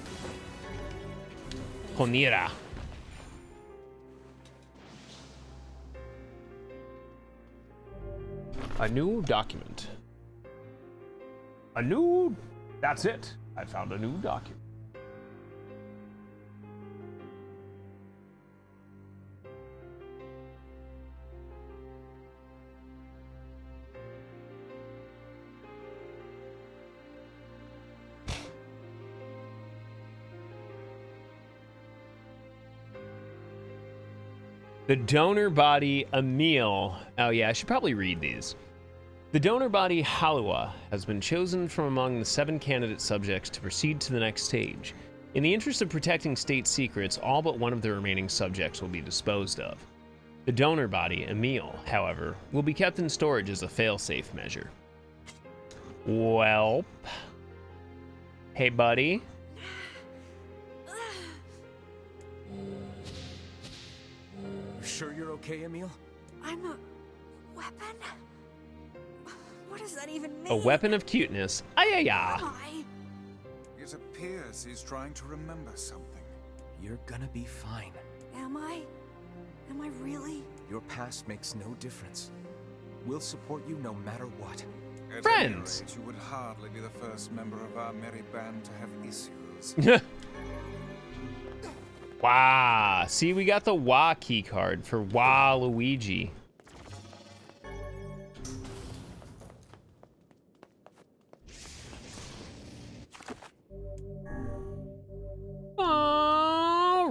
Honira. A new document. That's it. I found a new document. The donor body Emil. Oh yeah, I should probably read these. The donor body Halua has been chosen from among the 7 candidate subjects to proceed to the next stage. In the interest of protecting state secrets, all but one of the remaining subjects will be disposed of. The donor body, Emil, however, will be kept in storage as a fail-safe measure. Well, Hey, buddy. You sure you're okay, Emil? I'm a weapon? What does that even mean? A weapon of cuteness. Ay-ya-ya. It appears he's trying to remember something. You're gonna be fine. Am I? Am I really? Your past makes no difference. We'll support you no matter what. At Friends. any rate, you would hardly be the first member of our merry band to have issues. Wow. See, we got the Wah key card for Waluigi.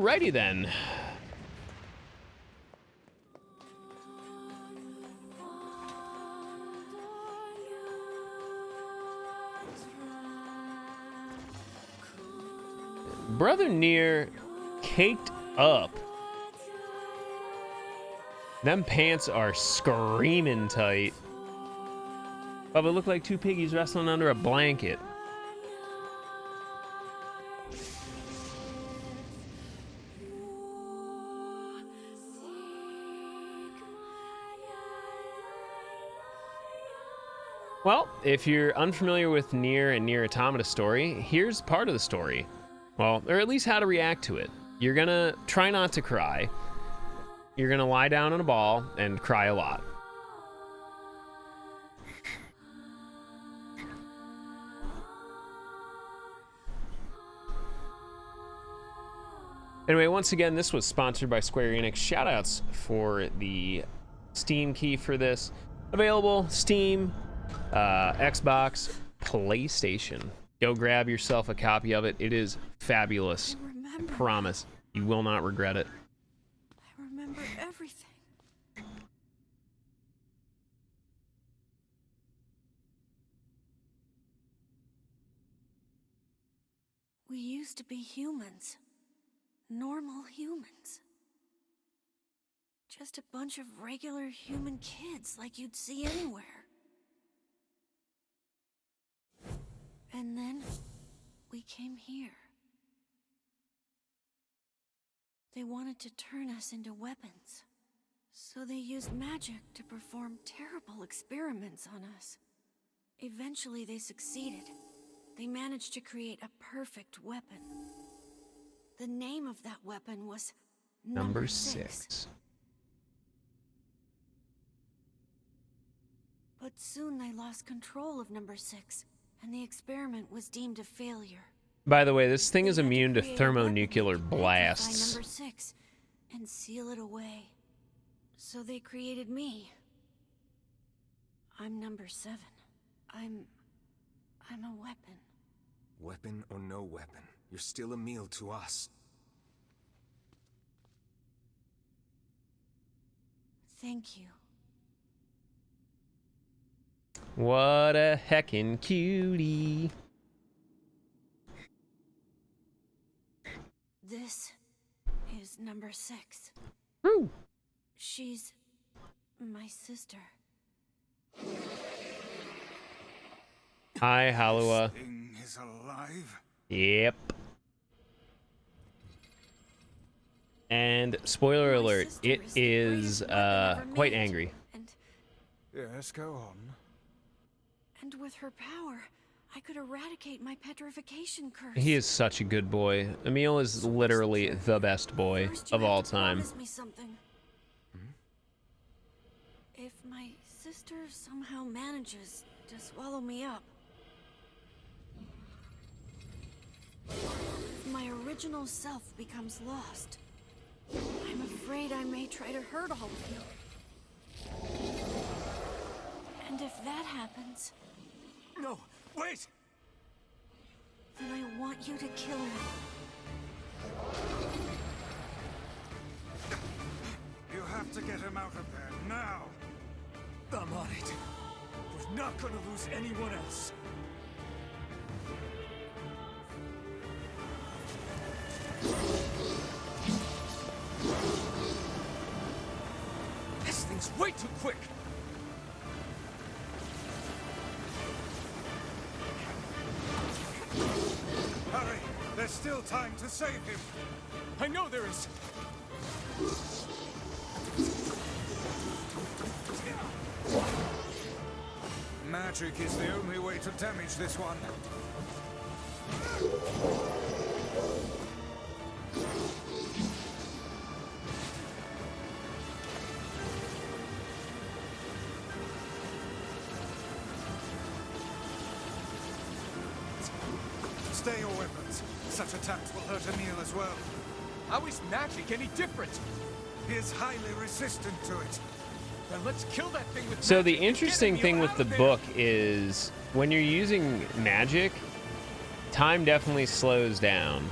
Alrighty then. Brother Nier caked up. Them pants are screaming tight. But it look like two piggies wrestling under a blanket. Well, if you're unfamiliar with Nier and Nier Automata story, here's part of the story. Well, or at least how to react to it. You're gonna try not to cry. You're gonna lie down on a ball and cry a lot. Anyway, once again, this was sponsored by Square Enix. Shoutouts for the Steam key for this. Available Steam, Xbox, PlayStation. Go grab yourself a copy of it. It is fabulous. I promise. You will not regret it. I remember everything. We used to be humans. Normal humans. Just a bunch of regular human kids like you'd see anywhere. And then we came here. They wanted to turn us into weapons. So they used magic to perform terrible experiments on us. Eventually they succeeded. They managed to create a perfect weapon. The name of that weapon was Number 6. But soon they lost control of Number 6, and the experiment was deemed a failure. By the way, this thing is immune to thermonuclear Magnify blasts. Number 6 and seal it away. So they created me. I'm Number 7. I'm a weapon. Weapon or no weapon, you're still a meal to us. Thank you. What a heckin' cutie. This is Number 6. Woo. She's my sister. Hi, Halua. Thing is alive. Yep. And spoiler alert, it is quite angry. Yes, go on. And with her power, I could eradicate my petrification curse. He is such a good boy. Emil is literally the best boy of all time. Promise me something. If my sister somehow manages to swallow me up, if my original self becomes lost, I'm afraid I may try to hurt all of you. And if that happens... No, wait! Then I want you to kill me. You have to get him out of there, now! I'm on it. We're not gonna lose anyone else. This thing's way too quick! There's still time to save him. I know there is. Magic is the only way to damage this one. Stay your weapons. Such attacks will hurt Emil as well. How is magic any different? He is highly resistant to it. Then let's kill that thing with So magic the and get interesting Emil thing out with of the there. book is when you're using magic, time definitely slows down.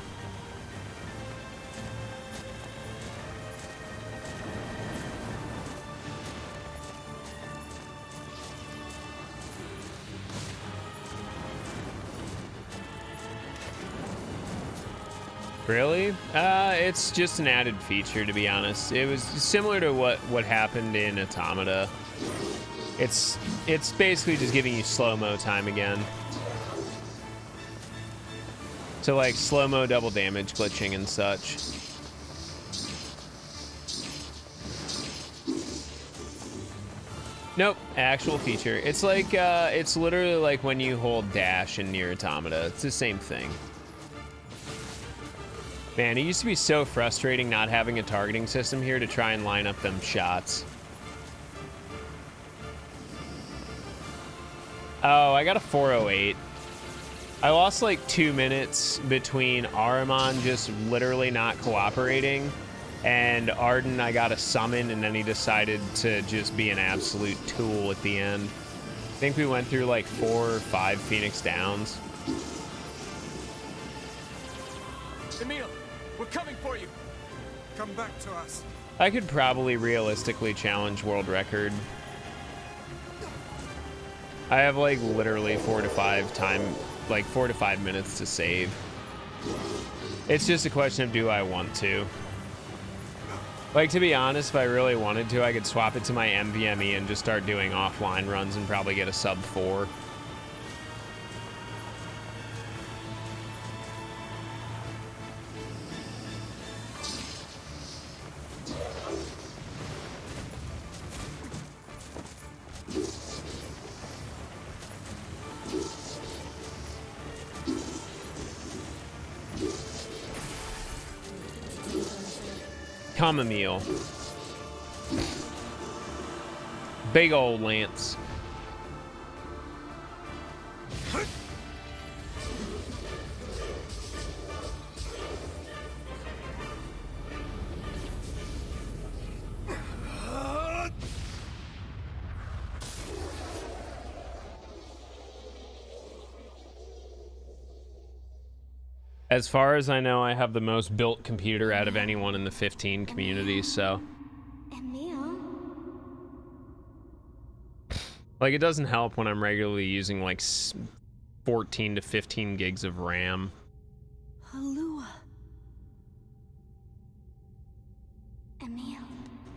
Really? It's just an added feature, to be honest. It was similar to what happened in Automata. It's basically just giving you slow-mo time again. So like slow-mo double damage glitching and such. Nope, actual feature. It's like it's literally like when you hold dash in Nier Automata. It's the same thing. Man, it used to be so frustrating not having a targeting system here to try and line up them shots. Oh, I got a 408. I lost like 2 minutes between Ahriman just literally not cooperating and Arden I got a summon and then he decided to just be an absolute tool at the end. I think we went through like 4 or 5 Phoenix Downs. Emil, we're coming for you. Come back to us. I could probably realistically challenge world record. I have like literally 4 to 5 minutes to save. It's just a question of do I want to. Like, to be honest, if I really wanted to, I could swap it to my MVME and just start doing offline runs and probably get a sub 4. Chamomile. Big old lance. As far as I know, I have the most built computer out of anyone in the 15 community, so. Emil? Like, it doesn't help when I'm regularly using like 14 to 15 gigs of RAM. Halua. Emil,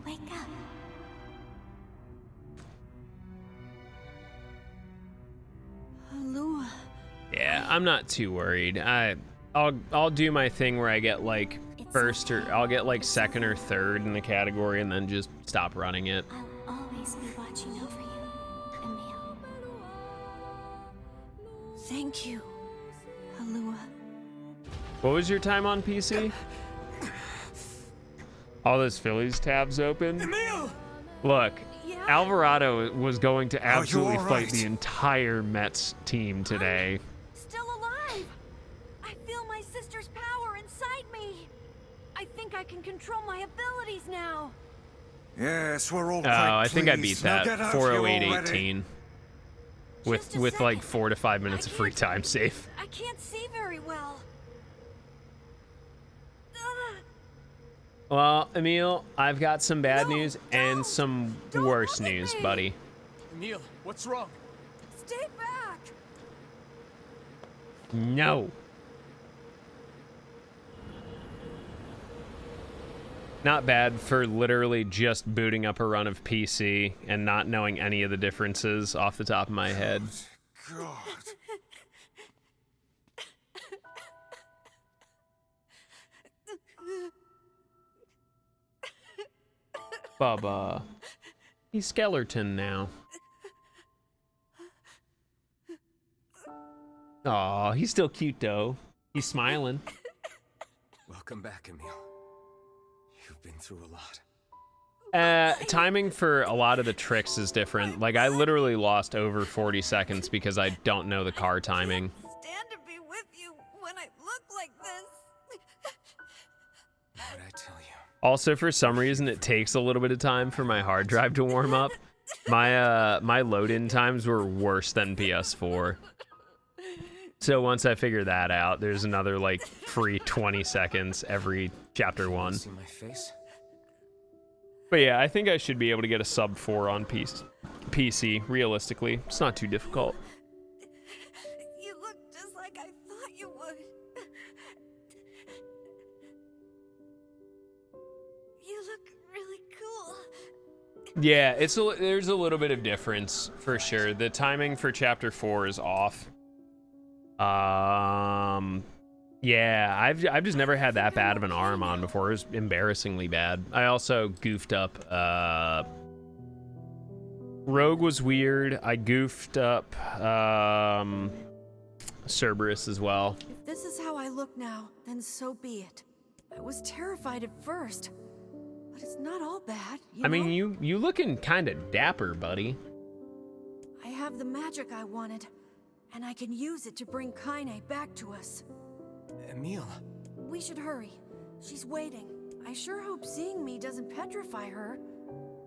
wake up. Halua. Yeah, I'm not too worried. I'll do my thing where I get like first or I'll get like second or third in the category and then just stop running it. I'll always be watching over you, Emil. Thank you, Halua. What was your time on PC? All those Phillies tabs open? Emil! Look, Alvarado was going to absolutely all fight right? the entire Mets team today. Still alive! I feel my sister's power inside me. I think I can control my abilities now. Yes, we're all Oh, quite I think I beat pleased. Now that get out here already. 408-18 Just a with like second. 4 to 5 minutes of free time safe. I can't see very well. Well, Emil, I've got some bad No, news and don't. some Don't worse look at news, me. buddy. Emil, what's wrong? Stay back! No. Not bad for literally just booting up a run of PC and not knowing any of the differences off the top of my head. God. Bubba. He's skeleton now. Aw, he's still cute though. He's smiling. Welcome back, Emil. You've been through a lot. Timing for a lot of the tricks is different. Like, I literally lost over 40 seconds because I don't know the car timing. Stand to be with you when I look like this. What'd I tell you? Also, for some reason, it takes a little bit of time for my hard drive to warm up. My load-in times were worse than PS4. So once I figure that out, there's another, like, free 20 seconds every chapter 1. See my face? But yeah, I think I should be able to get a sub 4 on PC, realistically. It's not too difficult. You look just like I thought you would. You look really cool. Yeah, there's a little bit of difference for sure. The timing for chapter 4 is off. Yeah, I've just never had that bad of an arm on before. It was embarrassingly bad. I also goofed up. Rogue was weird. I goofed up Cerberus as well. If this is how I look now, then so be it. I was terrified at first, but it's not all bad. I mean, you looking kind of dapper, buddy. I have the magic I wanted, and I can use it to bring Kaine back to us. Emil. We should hurry. She's waiting. I sure hope seeing me doesn't petrify her.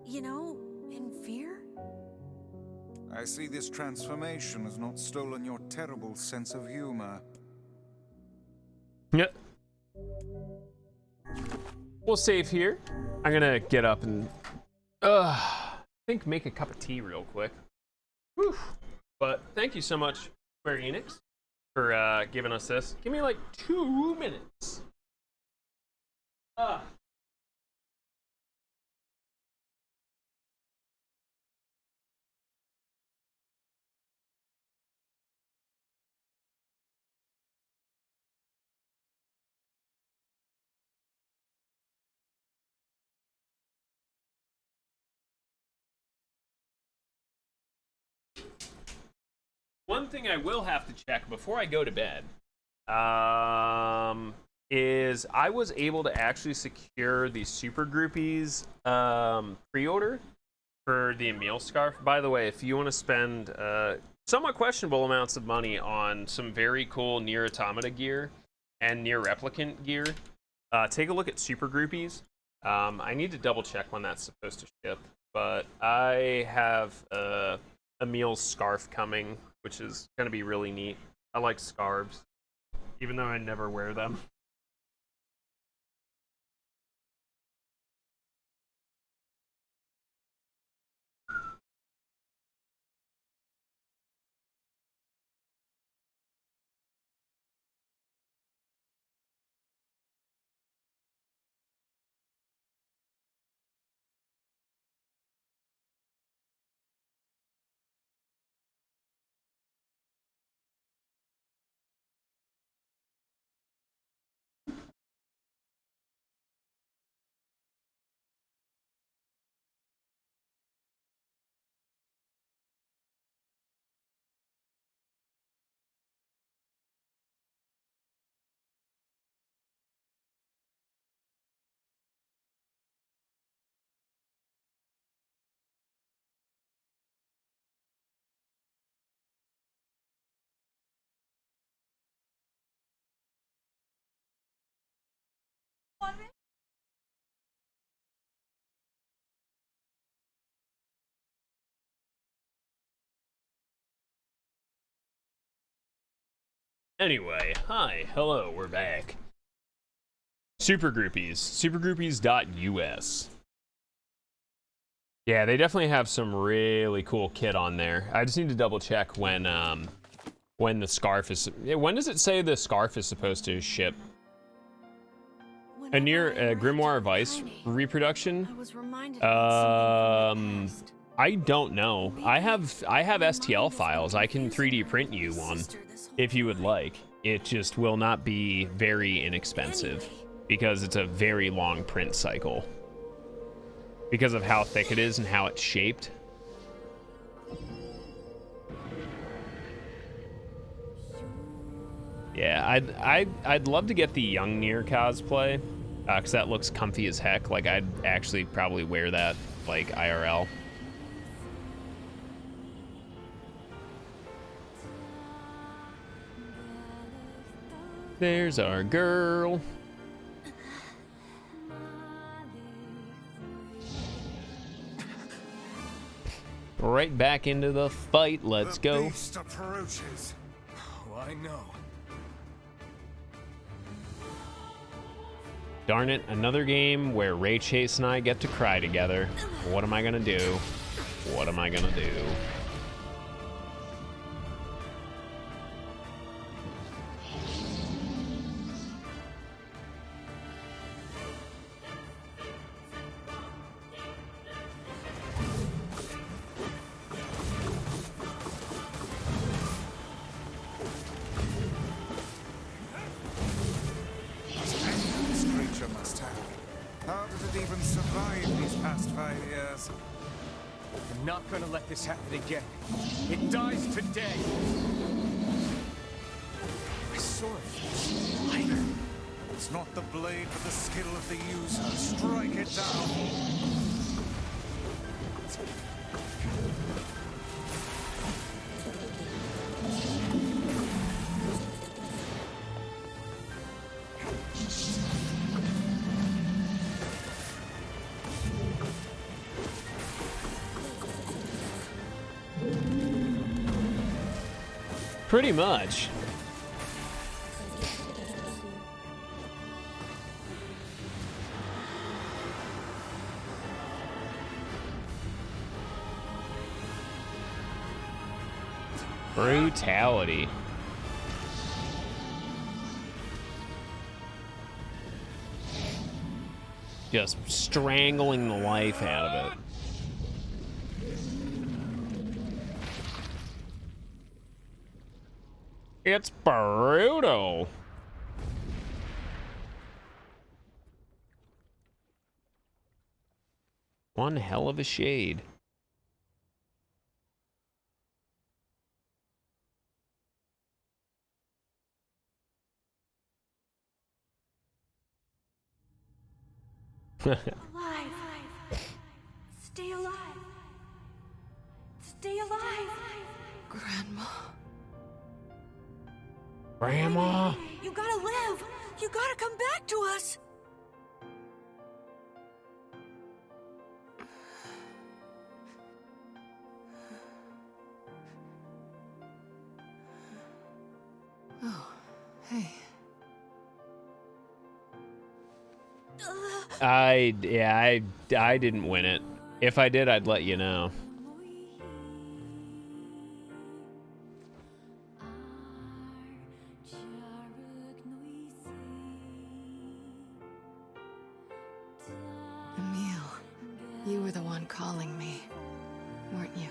You know, in fear? I see this transformation has not stolen your terrible sense of humor. Yep. We'll save here. I'm gonna get up and I think make a cup of tea real quick. Whew. But thank you so much, Square Enix, for giving us this. Give me like 2 minutes. One thing I will have to check before I go to bed is I was able to actually secure the Super Groupies pre-order for the Emil scarf. By the way, if you want to spend somewhat questionable amounts of money on some very cool Nier Automata gear and Nier Replicant gear, take a look at Super Groupies. I need to double check when that's supposed to ship, but I have Emil's scarf coming, which is going to be really neat. I like scarves, even though I never wear them. Anyway, hi, hello, we're back. Super Groupies, supergroupies.us. Yeah, they definitely have some really cool kit on there. I just need to double check when the scarf is. When does it say the scarf is supposed to ship? A Nier Grimoire Vice reproduction. I don't know. I have STL files. I can 3D print you one if you would like. It just will not be very inexpensive because it's a very long print cycle. because of how thick it is and how it's shaped. Yeah, I'd love to get the young Nier cosplay, because that looks comfy as heck. Like, I'd actually probably wear that, like, IRL. There's our girl. Right back into the fight. Let's go. The beast approaches. Oh, I know. Darn it, another game where Ray Chase and I get to cry together. What am I gonna do? What am I gonna do? This creature must have. How did it even survive these past 5 years? I'm not gonna let this happen again. It dies today. My sword. Lighter. It's not the blade, but the skill of the user. Strike it down. Pretty much. Brutality. Just strangling the life out of it. It's brutal. One hell of a shade. Alive. Stay alive. Stay alive. Grandma. Grandma. You gotta live. You gotta come back to us. Oh, hey. I didn't win it. If I did, I'd let you know. Emil, you were the one calling me, weren't you?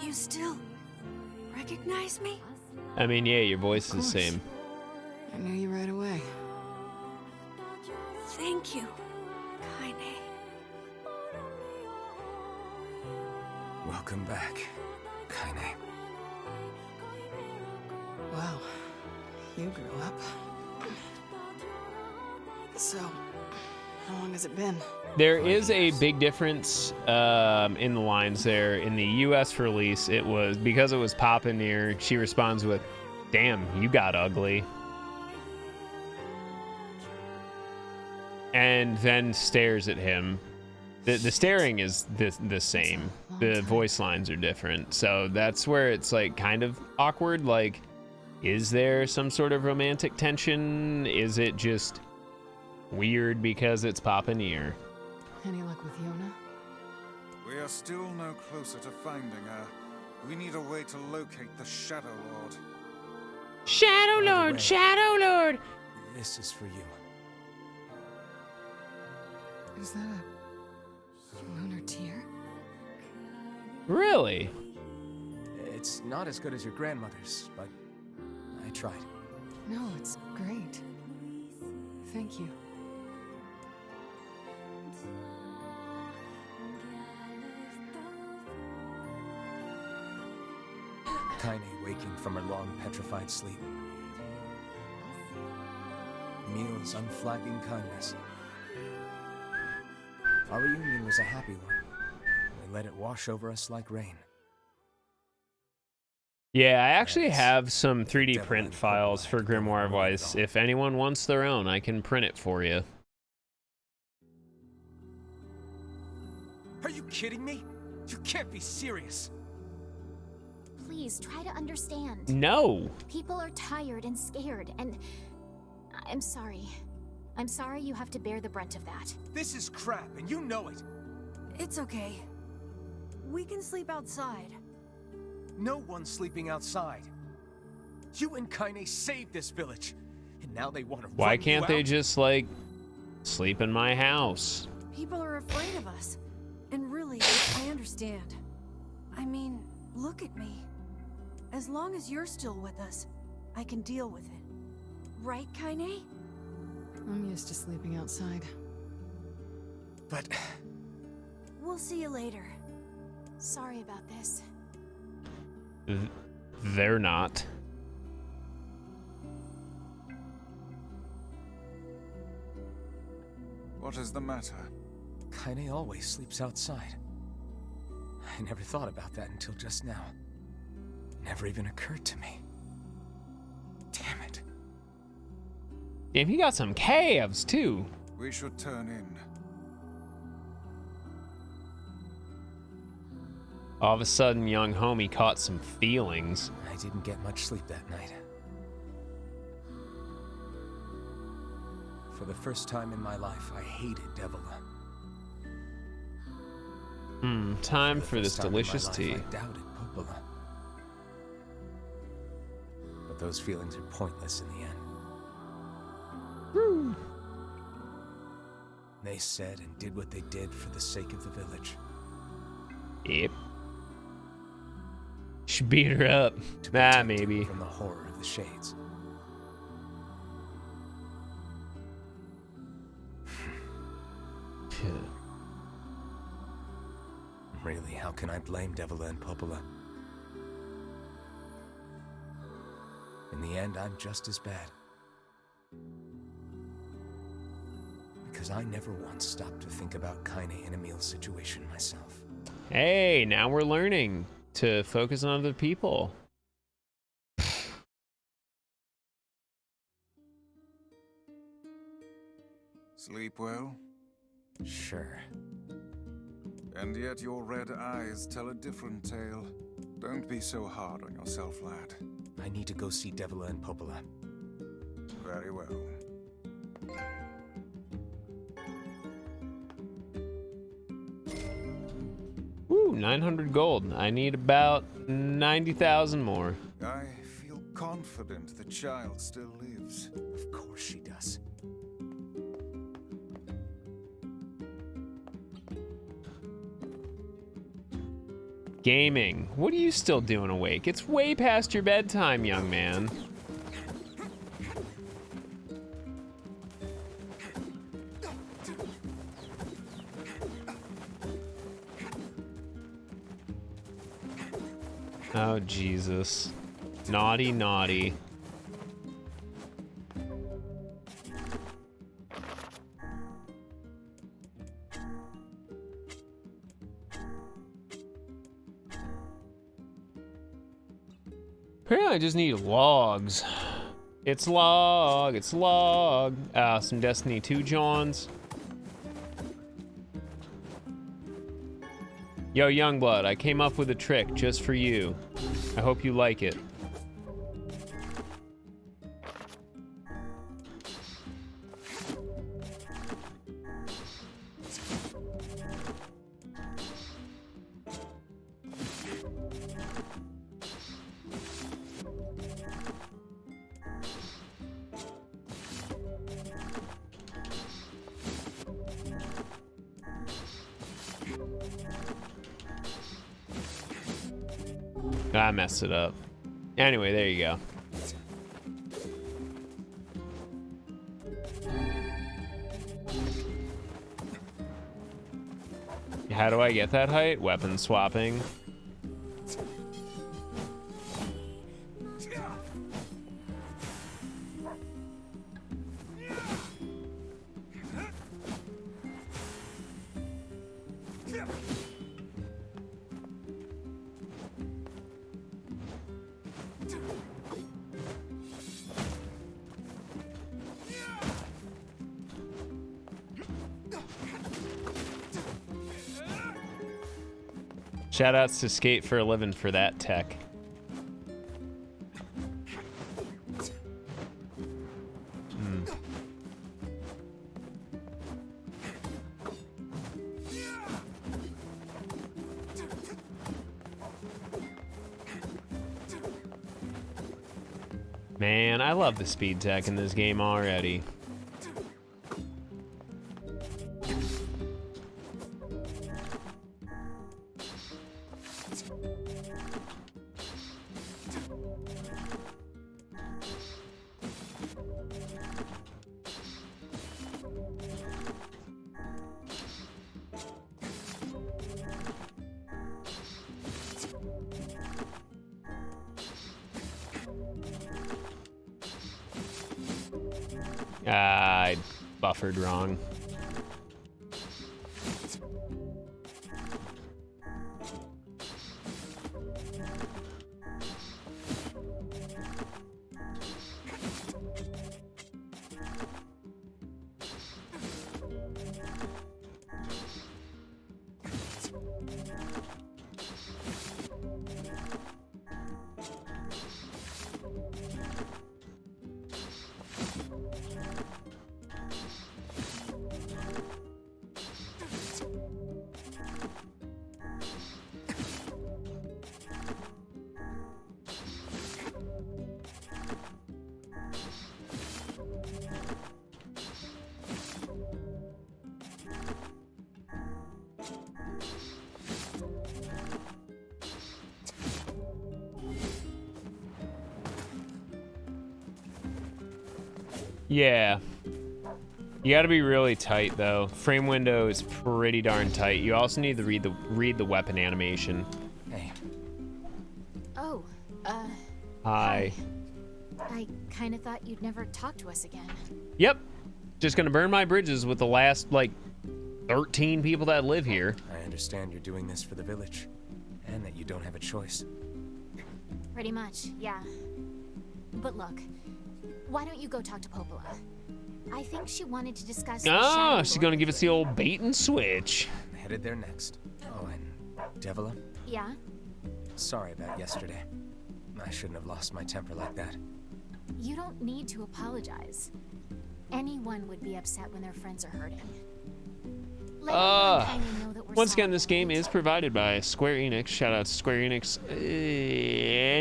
You still recognize me? I mean, yeah, your voice is the same. I knew you right away. Thank you, Kaine. Welcome back, Kaine. Wow, you grew up. So, how long has it been? There is a big difference in the lines there. In the US release, it was, because it was Papa Nier, she responds with, "Damn, you got ugly." And then stares at him. The staring is the same. The voice lines are different. So that's where it's like kind of awkward. Like, is there some sort of romantic tension? Is it just weird because it's Papa Nier? Any luck with Yona? We are still no closer to finding her. We need a way to locate the Shadow Lord. Shadow Lord! Shadow Lord! This is for you. Is that a lunar tear? Really? It's not as good as your grandmother's, but I tried. No, it's great. Thank you. Kaine waking from her long petrified sleep. Emil's unflagging kindness. Our reunion was a happy one. We let it wash over us like rain. Yeah, I actually have some 3D print files for Grimoire Weiss. If anyone wants their own, I can print it for you. Are you kidding me? You can't be serious. Please try to understand. No. People are tired and scared, and I'm sorry. I'm sorry you have to bear the brunt of that. This is crap, and you know it. It's okay. We can sleep outside. No one's sleeping outside. You and Kaine saved this village, and now they want to Why run can't you they out? just, like, sleep in my house? People are afraid of us. And really, I understand. I mean, look at me. As long as you're still with us, I can deal with it. Right, Kaine? I'm used to sleeping outside. But We'll see you later. Sorry about this. They're not. What is the matter? Kaine always sleeps outside. I never thought about that until just now. Never even occurred to me. Damn it. Damn, he got some calves, too. We should turn in. All of a sudden, young homie caught some feelings. I didn't get much sleep that night. For the first time in my life, I hated Devila. Time for this delicious tea. I doubted Popola. But those feelings are pointless in the end. Woo. They said and did what they did for the sake of the village. Yep. Should beat her up. Maybe. From the horror of the Shades. Really, how can I blame Devila and Popola? In the end, I'm just as bad. Because I never once stopped to think about Kaine and Emil's situation myself. Hey, now we're learning to focus on other people. Sleep well? Sure. And yet your red eyes tell a different tale. Don't be so hard on yourself, lad. I need to go see Devila and Popola. Very well. Woo, 900 gold. I need about 90,000 more. I feel confident the child still lives. Of course she does. Gaming. What are you still doing awake? It's way past your bedtime, young man. Oh, Jesus. Naughty, naughty. Apparently I just need logs. It's log, it's log. Some Destiny 2 Johns. Yo, Youngblood, I came up with a trick just for you. I hope you like it. I messed it up. Anyway, there you go. How do I get that height? Weapon swapping. Shoutouts to Skate for a living for that tech. Man, I love the speed tech in this game already. I buffered wrong. Yeah. You got to be really tight though. Frame window is pretty darn tight. You also need to read the weapon animation. Hey. Oh, Hi. I kind of thought you'd never talk to us again. Yep. Just gonna burn my bridges with the last, like, 13 people that live here. I understand you're doing this for the village, and that you don't have a choice. Pretty much, yeah. But look, why don't you go talk to Popola? I think she wanted to discuss the Ah, Shadow she's Lord. gonna give us the old bait and switch. I'm headed there next. Oh, and Devila? Yeah? Sorry about yesterday. I shouldn't have lost my temper like that. You don't need to apologize. Anyone would be upset when their friends are hurting. Let everyone kinda know that we're Once sorry. again, this game is provided by Square Enix. Shout out to Square Enix.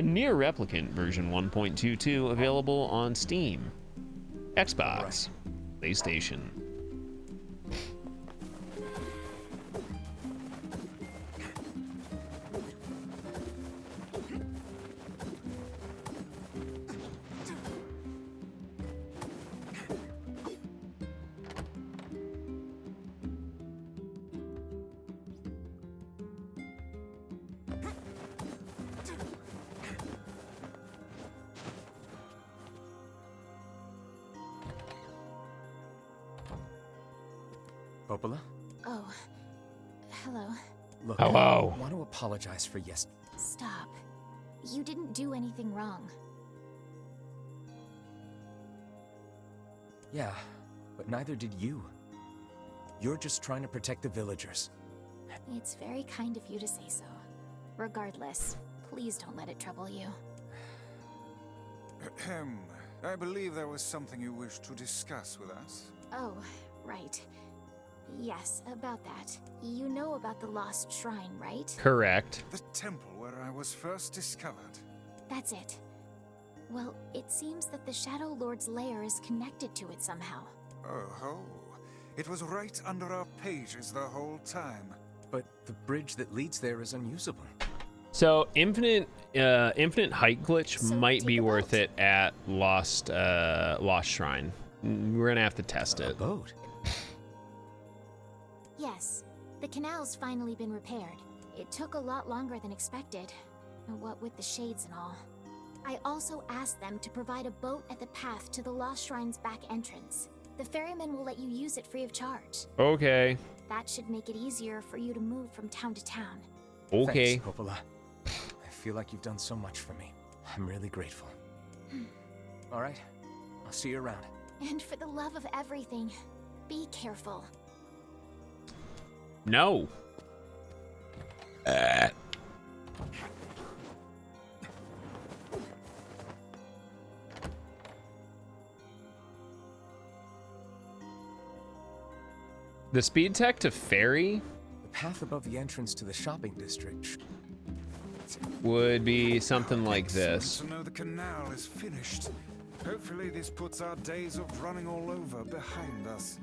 Nier Replicant version 1.22 available on Steam, Xbox, PlayStation. Popola? Oh, hello. Look, Hello. I want to apologize for yesterday. Stop. You didn't do anything wrong. Yeah, but neither did you. You're just trying to protect the villagers. It's very kind of you to say so. Regardless, please don't let it trouble you. Ahem. I believe there was something you wished to discuss with us. Oh, right. Yes, about that. You know about the lost shrine, right? Correct. The temple where I was first discovered. That's it. Well, it seems that the Shadow Lord's lair is connected to it somehow. Oh, it was right under our pages the whole time. But the bridge that leads there is unusable. So infinite height glitch So might be take a worth boat. it at Lost Shrine. We're gonna have to test A it. boat? Yes, the canal's finally been repaired. It took a lot longer than expected, what with the shades and all. I also asked them to provide a boat at the path to the Lost Shrine's back entrance. The ferryman will let you use it free of charge. Okay. That should make it easier for you to move from town to town. Okay. Thanks, Popola. I feel like you've done so much for me. I'm really grateful. All right, I'll see you around. And for the love of everything, be careful. No. The speed tech to ferry The path above the entrance to the shopping district. would be something like this. To know the canal is finished. Hopefully this puts our days of running all over behind us.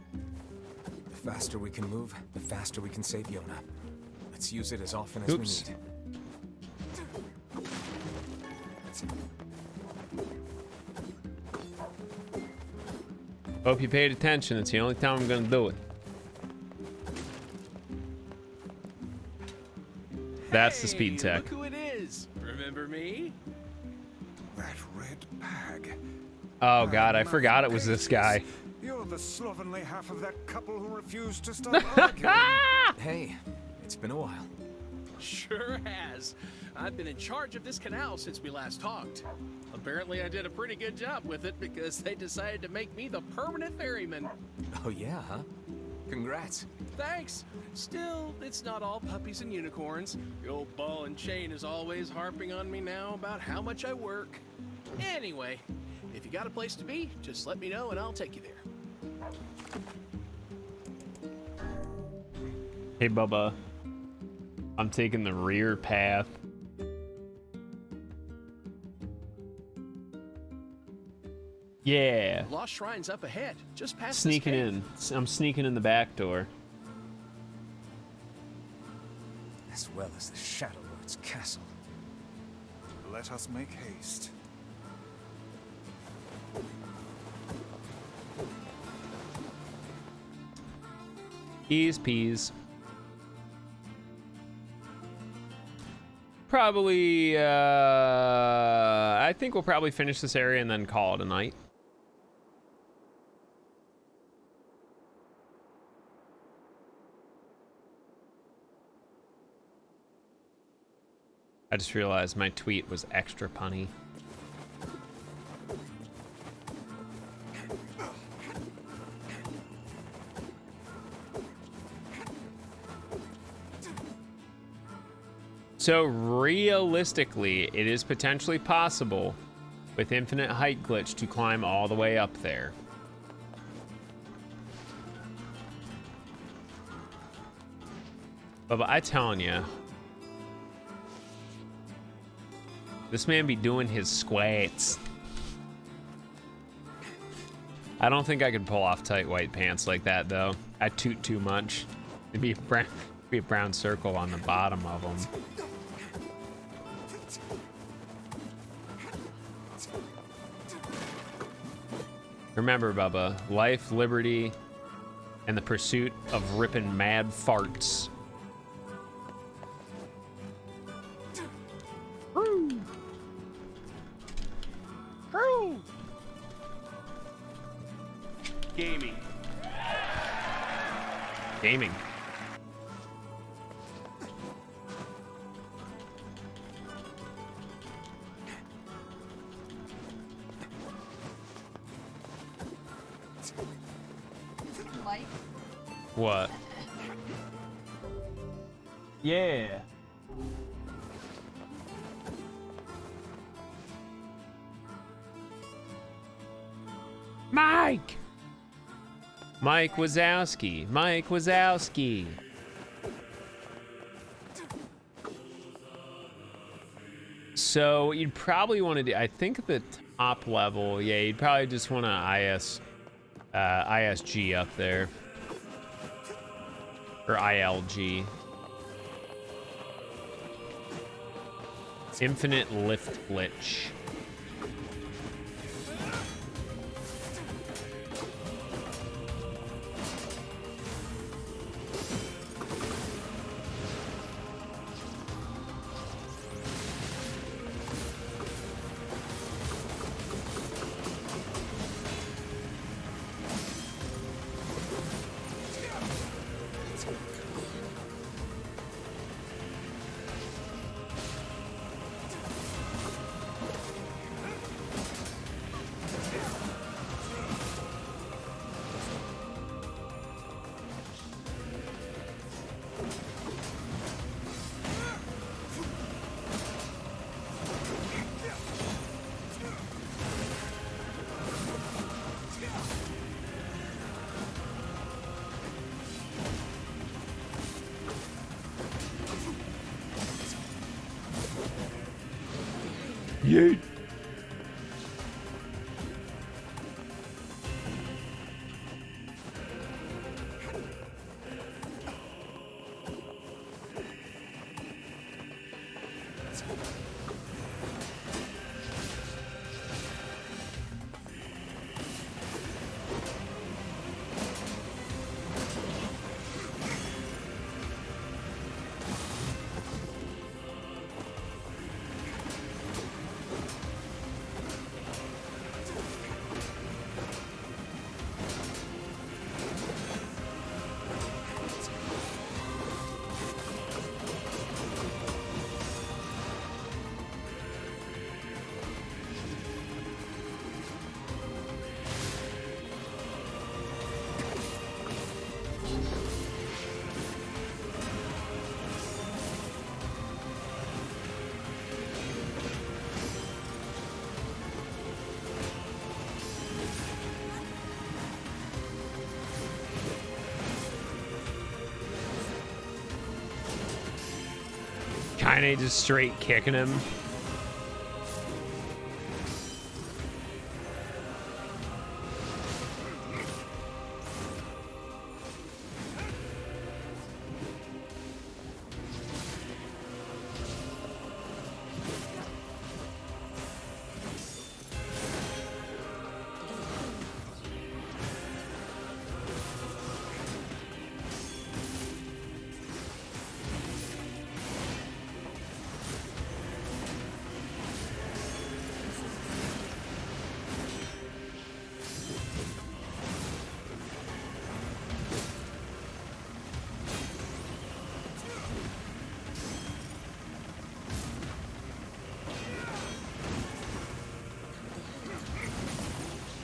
The faster we can move, the faster we can save Yona. Let's use it as often as Oops. we need. Hope you paid attention. It's the only time I'm gonna do it. That's the speed tech. Look who it is. Remember me? That red bag. Oh god, I forgot it was this guy. You're the slovenly half of that couple who refused to stop arguing. Hey, it's been a while. Sure has. I've been in charge of this canal since we last talked. Apparently I did a pretty good job with it because they decided to make me the permanent ferryman. Oh yeah, huh? Congrats. Thanks. Still, it's not all puppies and unicorns. The old ball and chain is always harping on me now about how much I work. Anyway, if you got a place to be, just let me know and I'll take you there. Hey Bubba. I'm taking the rear path. Yeah. Lost Shrine's up ahead, just past Sneaking this cave. in. I'm sneaking in the back door. As well as the Shadow Lord's castle. Let us make haste. Ease peas. Probably, I think we'll probably finish this area and then call it a night. I just realized my tweet was extra punny. So realistically, it is potentially possible with infinite height glitch to climb all the way up there. But I telling you, this man be doing his squats. I don't think I could pull off tight white pants like that though. I toot too much. It'd be a brown circle on the bottom of them. Remember, Bubba, life, liberty, and the pursuit of ripping mad farts. Gaming. Gaming. What? Yeah. Mike! Mike Wazowski. Mike Wazowski. So what you'd probably want to do, I think at the top level, yeah, you'd probably just want to ISG up there. Or ILG. Infinite lift glitch. Yeet. Kinda just straight kicking him.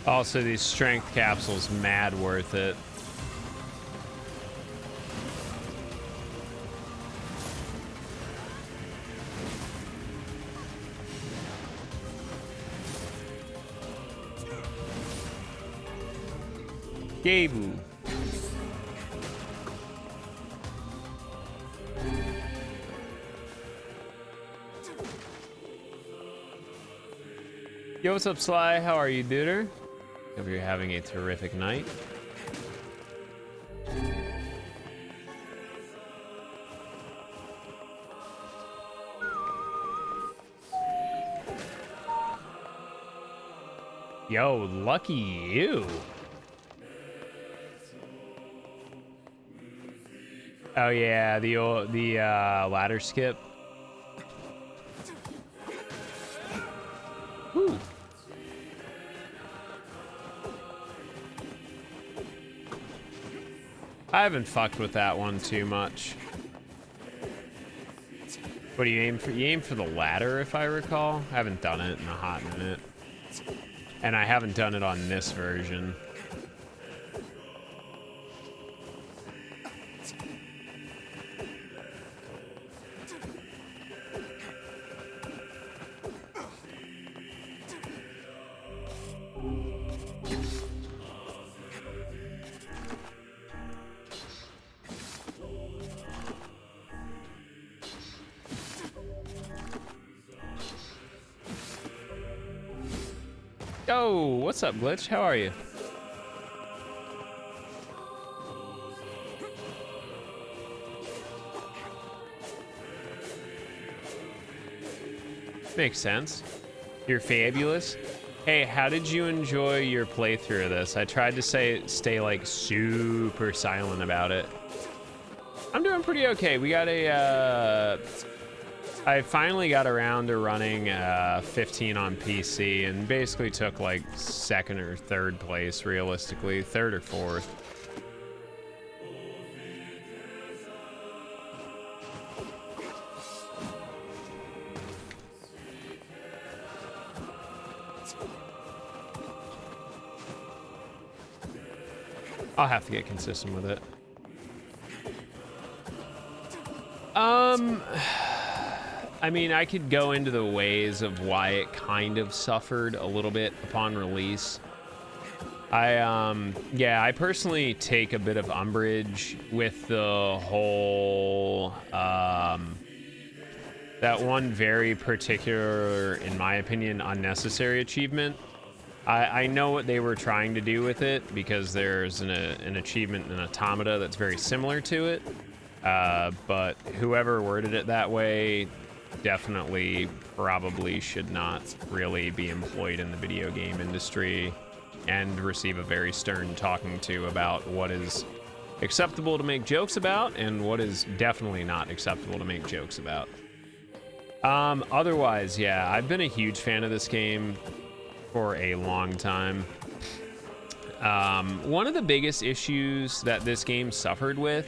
Also, these strength capsules, mad worth it. Gabu. Yo, what's up, Sly? How are you, duder? Hope you're having a terrific night. Yo, lucky you. Oh yeah, the ladder skip. Whew. I haven't fucked with that one too much. What do you aim for? You aim for the ladder, if I recall. I haven't done it in a hot minute. And I haven't done it on this version. Yo, what's up, Glitch? How are you? Makes sense. You're fabulous. Hey, how did you enjoy your playthrough of this? I tried to stay like super silent about it. I'm doing pretty okay. We got a I finally got around to running 15 on PC and basically took like second or third place, realistically, third or fourth. I'll have to get consistent with it. I mean, I could go into the ways of why it kind of suffered a little bit upon release. Yeah, I personally take a bit of umbrage with the whole, that one very particular, in my opinion, unnecessary achievement. I know what they were trying to do with it because there's an achievement in Automata that's very similar to it. But whoever worded it that way definitely probably should not really be employed in the video game industry and receive a very stern talking to about what is acceptable to make jokes about and what is definitely not acceptable to make jokes about. Otherwise, yeah, I've been a huge fan of this game for a long time. One of the biggest issues that this game suffered with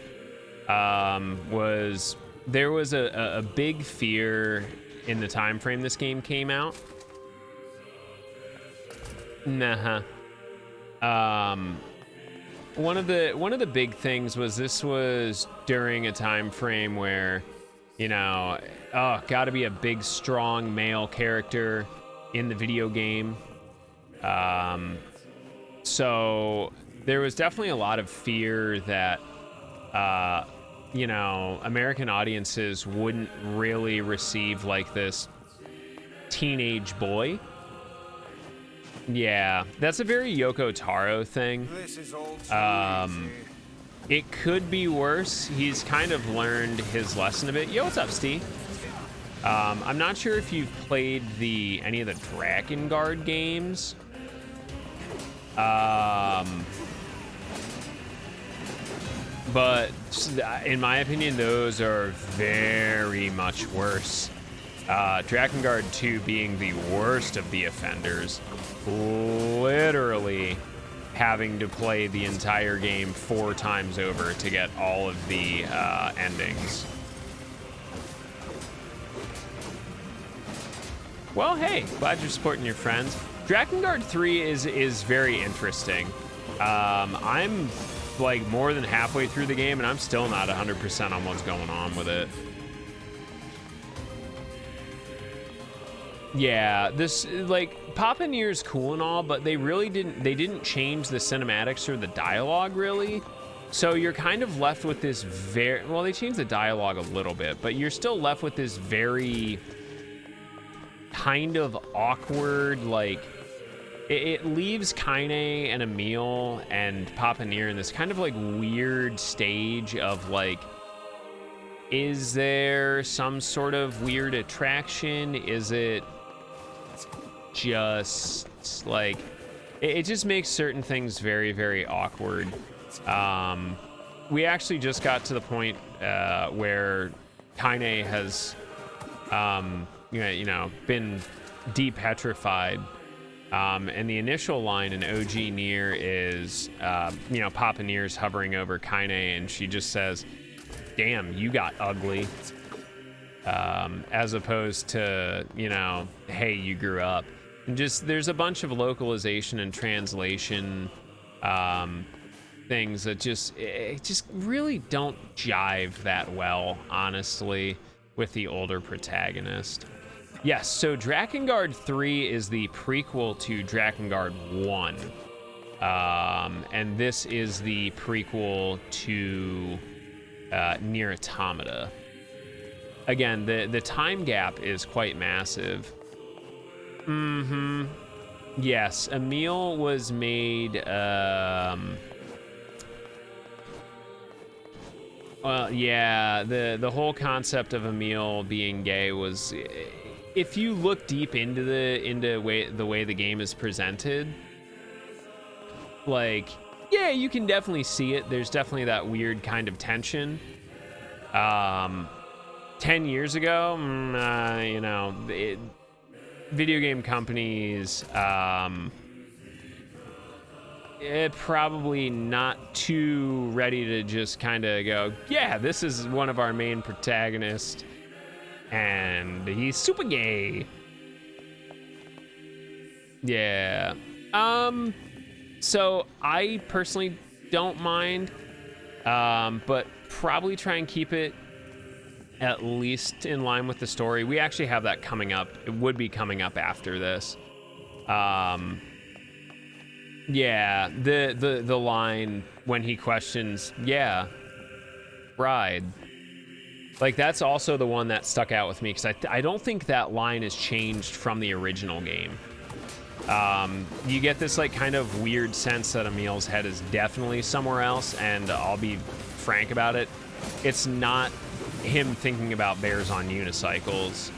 was there was a big fear in the time frame this game came out. One of the big things was this was during a time frame where, you know, gotta be a big, strong male character in the video game. So there was definitely a lot of fear that, you know, American audiences wouldn't really receive like this teenage boy. Yeah, that's a very Yoko Taro thing. This is all too easy. It could be worse. He's kind of learned his lesson a bit. Yo, what's up, Steve? I'm not sure if you've played any of the Drakengard games. But in my opinion, those are very much worse. Drakengard 2 being the worst of the offenders, literally having to play the entire game 4 times over to get all of the endings. Well, hey, glad you're supporting your friends. Drakengard 3 is very interesting. I'm like more than halfway through the game and I'm still not 100% on what's going on with it. Yeah, this, like, Papa Nier's cool and all, but they didn't change the cinematics or the dialogue really. So you're kind of left with this well, they changed the dialogue a little bit, but you're still left with this very kind of awkward, like, it leaves Kaine and Emil and Papa Nier in this kind of like weird stage of like, is there some sort of weird attraction? Is it just like, it just makes certain things very, very awkward. We actually just got to the point where Kaine has, you know, been depetrified. And the initial line in OG Nier is, you know, Papa Nier's hovering over Kaine and she just says, "Damn, you got ugly." As opposed to, you know, "Hey, you grew up." And just, there's a bunch of localization and translation things that just really don't jive that well, honestly, with the older protagonist. Yes, so Drakengard 3 is the prequel to Drakengard 1. And this is the prequel to Nier Automata. Again, the time gap is quite massive. Yes, Emil was made, well, yeah, the whole concept of Emil being gay was, if you look deep into the way the game is presented, like, yeah, you can definitely see it. There's definitely that weird kind of tension. 10 years ago, you know, video game companies, probably not too ready to just kind of go, yeah, this is one of our main protagonists and he's super gay. Yeah. So I personally don't mind, but probably try and keep it at least in line with the story. We actually have that coming up. It would be coming up after this. Yeah, the line when he questions, yeah, bride. Like, that's also the one that stuck out with me, because I don't think that line has changed from the original game. You get this, like, kind of weird sense that Emil's head is definitely somewhere else, and I'll be frank about it. It's not him thinking about bears on unicycles.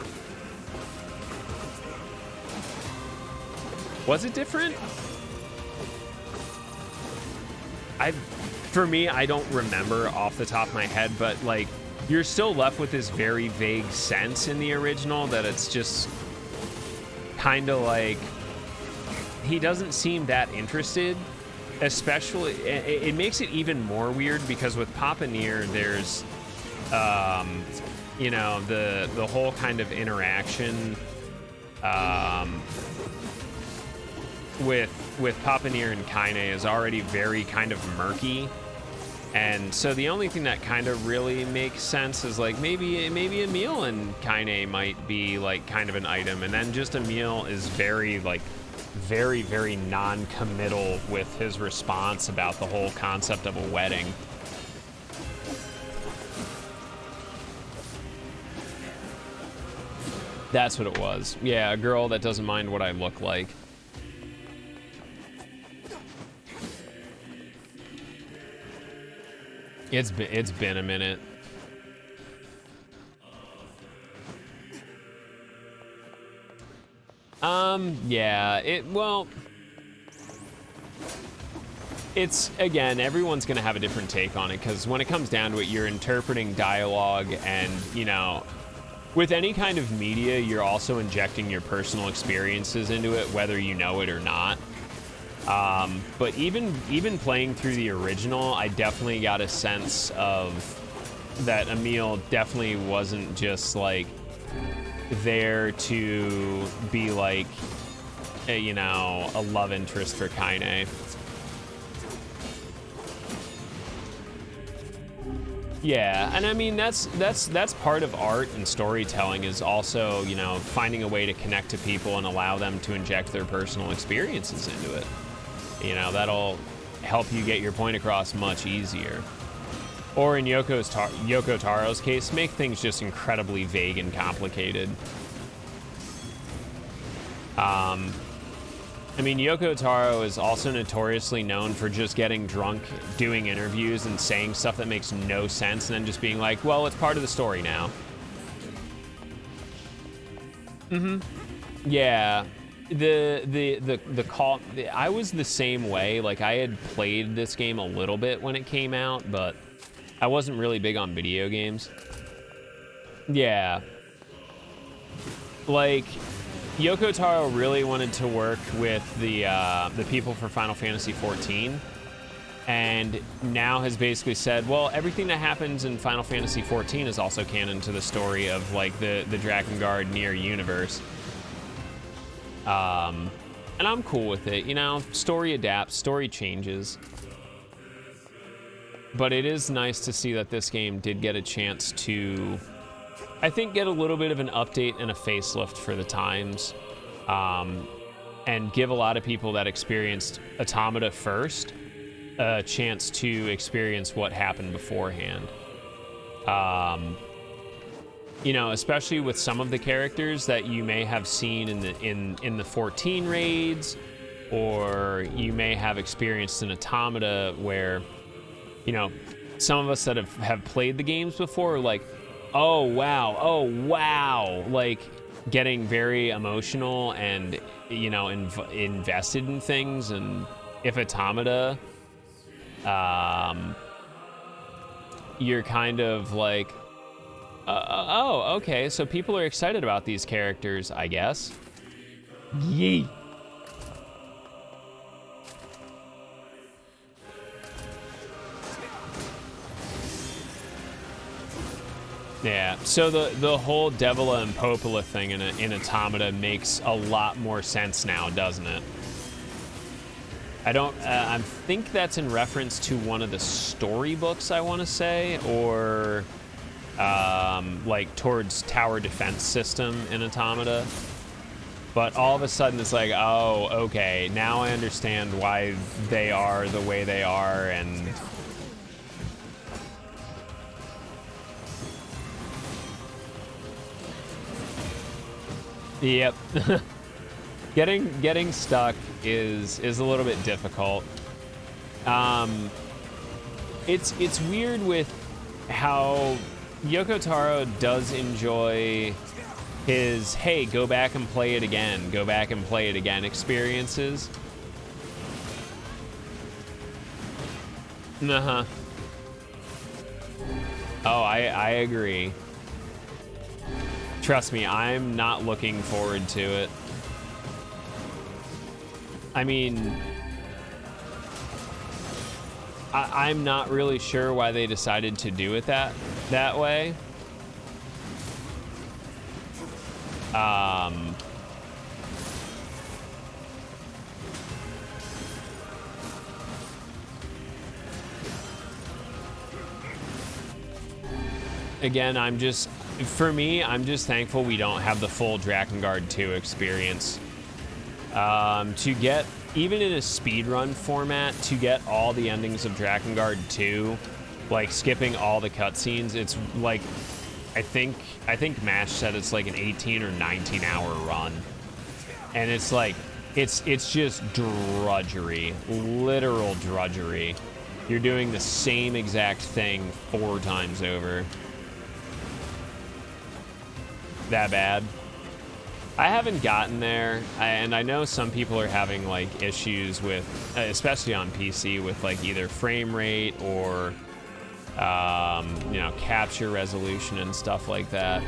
Was it different? For me, I don't remember off the top of my head, but, like, you're still left with this very vague sense in the original that it's just kind of like he doesn't seem that interested. Especially, it makes it even more weird because with Papa Nier, there's, you know, the whole kind of interaction with Papa Nier and Kaine is already very kind of murky. And so the only thing that kind of really makes sense is like maybe Emil and Kaine might be like kind of an item, and then just Emil is very non-committal with his response about the whole concept of a wedding. That's what it was. Yeah, a girl that doesn't mind what I look like. It's been a minute. Yeah, well, it's, again, everyone's gonna have a different take on it, because when it comes down to it, you're interpreting dialogue, and, you know, with any kind of media, you're also injecting your personal experiences into it, whether you know it or not. But even playing through the original, I definitely got a sense of that Emil definitely wasn't just like there to be like a, you know, a love interest for Kaine. Yeah, and I mean that's part of art and storytelling, is also, you know, finding a way to connect to people and allow them to inject their personal experiences into it. You know, that'll help you get your point across much easier. Or in Yoko Taro's case, make things just incredibly vague and complicated. I mean, Yoko Taro is also notoriously known for just getting drunk, doing interviews, and saying stuff that makes no sense, and then just being like, well, it's part of the story now. Yeah. I was the same way. Like, I had played this game a little bit when it came out, but I wasn't really big on video games. Yeah. Like, Yoko Taro really wanted to work with the people for Final Fantasy XIV, and now has basically said, well, everything that happens in Final Fantasy XIV is also canon to the story of, like, the Drakengard Nier universe. And I'm cool with it, you know, story adapts, story changes. But it is nice to see that this game did get a chance to, I think, get a little bit of an update and a facelift for the times, and give a lot of people that experienced Automata first a chance to experience what happened beforehand. You know, especially with some of the characters that you may have seen in the 14 raids, or you may have experienced in Automata, where, you know, some of us that have played the games before are like, oh wow, like getting very emotional and, you know, invested in things. And if Automata, you're kind of like, oh, okay, so people are excited about these characters, I guess. Yee. Yeah, so the whole Devila and Popola thing in Automata makes a lot more sense now, doesn't it? I think that's in reference to one of the storybooks, I want to say, or like towards tower defense system in Automata. But all of a sudden it's like, oh, okay, now I understand why they are the way they are. And Yep. Getting stuck is a little bit difficult. It's weird with how Yoko Taro does enjoy his, hey, go back and play it again, experiences. Uh-huh. Oh, I agree. Trust me, I'm not looking forward to it. I mean, I'm not really sure why they decided to do it that way. Again, I'm just thankful we don't have the full Drakengard 2 experience. To get, even in a speedrun format, to get all the endings of Drakengard 2, like skipping all the cutscenes, it's like, I think Mash said it's like an 18 or 19 hour run. And it's like, it's just drudgery, literal drudgery. You're doing the same exact thing 4 times over. That bad? I haven't gotten there, and I know some people are having like issues with, especially on PC, with like either frame rate or you know, capture resolution and stuff like that.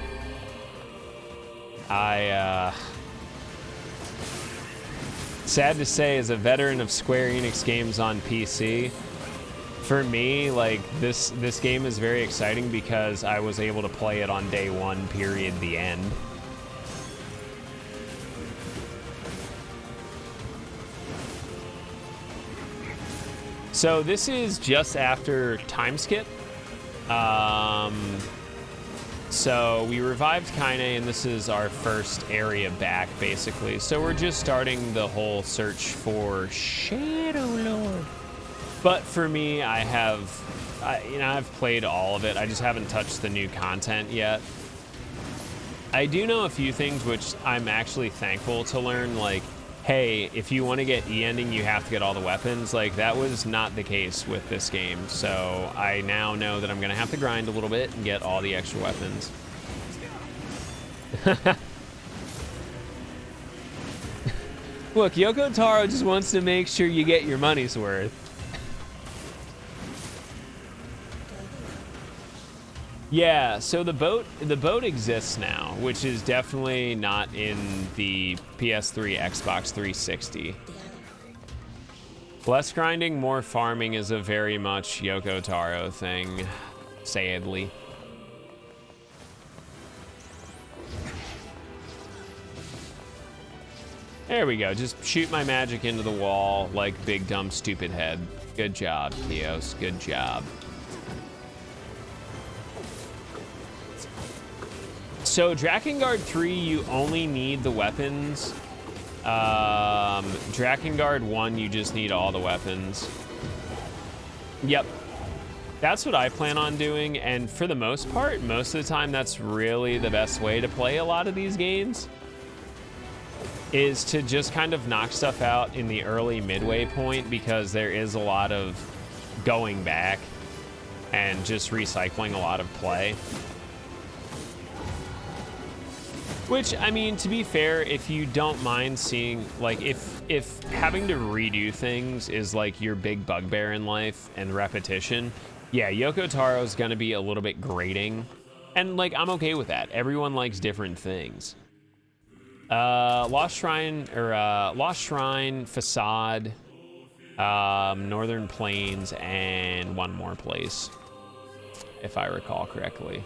Sad to say, as a veteran of Square Enix games on PC, for me, like, this game is very exciting because I was able to play it on day 1, period, the end. So this is just after time skip. So we revived Kaine, and this is our first area back, basically. So we're just starting the whole search for Shadow Lord. But for me, I've played all of it. I just haven't touched the new content yet. I do know a few things which I'm actually thankful to learn, like, hey, if you want to get E-ending, you have to get all the weapons. Like, that was not the case with this game. So I now know that I'm going to have to grind a little bit and get all the extra weapons. Look, Yoko Taro just wants to make sure you get your money's worth. Yeah, so the boat exists now, which is definitely not in the PS3, Xbox 360. Less grinding, more farming is a very much Yoko Taro thing, sadly. There we go, just shoot my magic into the wall like big dumb stupid head. Good job, Kyos, good job. So Drakengard 3, you only need the weapons. Drakengard 1, you just need all the weapons. Yep. That's what I plan on doing, and for the most part, most of the time, that's really the best way to play a lot of these games, is to just kind of knock stuff out in the early midway point, because there is a lot of going back and just recycling a lot of play. Which, I mean, to be fair, if you don't mind seeing, like, if having to redo things is like your big bugbear in life and repetition, yeah, Yoko Taro's gonna be a little bit grating. And, like, I'm okay with that. Everyone likes different things. Lost Shrine, Facade, Northern Plains, and one more place, if I recall correctly.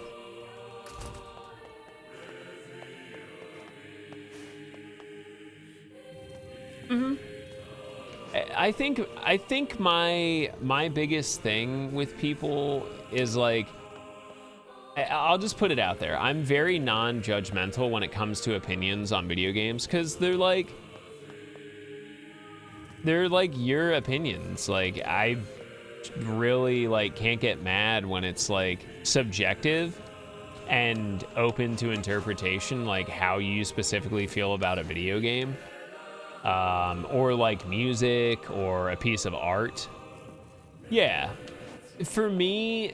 Mm-hmm. I think my biggest thing with people is, like, I'll just put it out there. I'm very non-judgmental when it comes to opinions on video games, because they're like your opinions. Like, I really, like, can't get mad when it's, like, subjective. and open to interpretation, like how you specifically feel about a video game, or like music or a piece of art. Yeah, for me,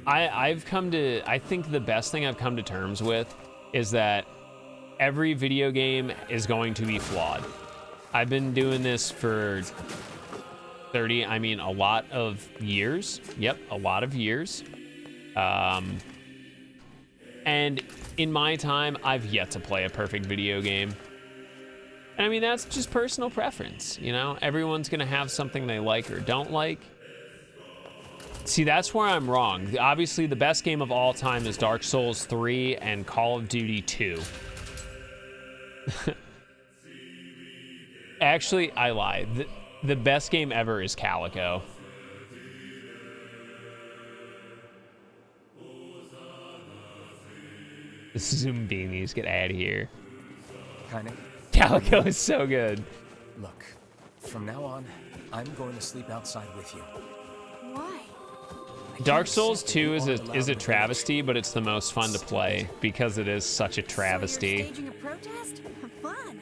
I think the best thing I've come to terms with is that every video game is going to be flawed. I've been doing this for a lot of years. Yep, a lot of years. And in my time, I've yet to play a perfect video game. And I mean, that's just personal preference, you know? Everyone's gonna have something they like or don't like. See, that's where I'm wrong. Obviously, the best game of all time is Dark Souls 3 and Call of Duty 2. Actually, I lied. The best game ever is Calico. Zoom beanies, get out of here. Kinda. Calico is so good. Look, from now on, I'm going to sleep outside with you. Why? Dark Souls 2 is a travesty, but it's the most fun to play because it is such a travesty. So you're staging a protest? Fun.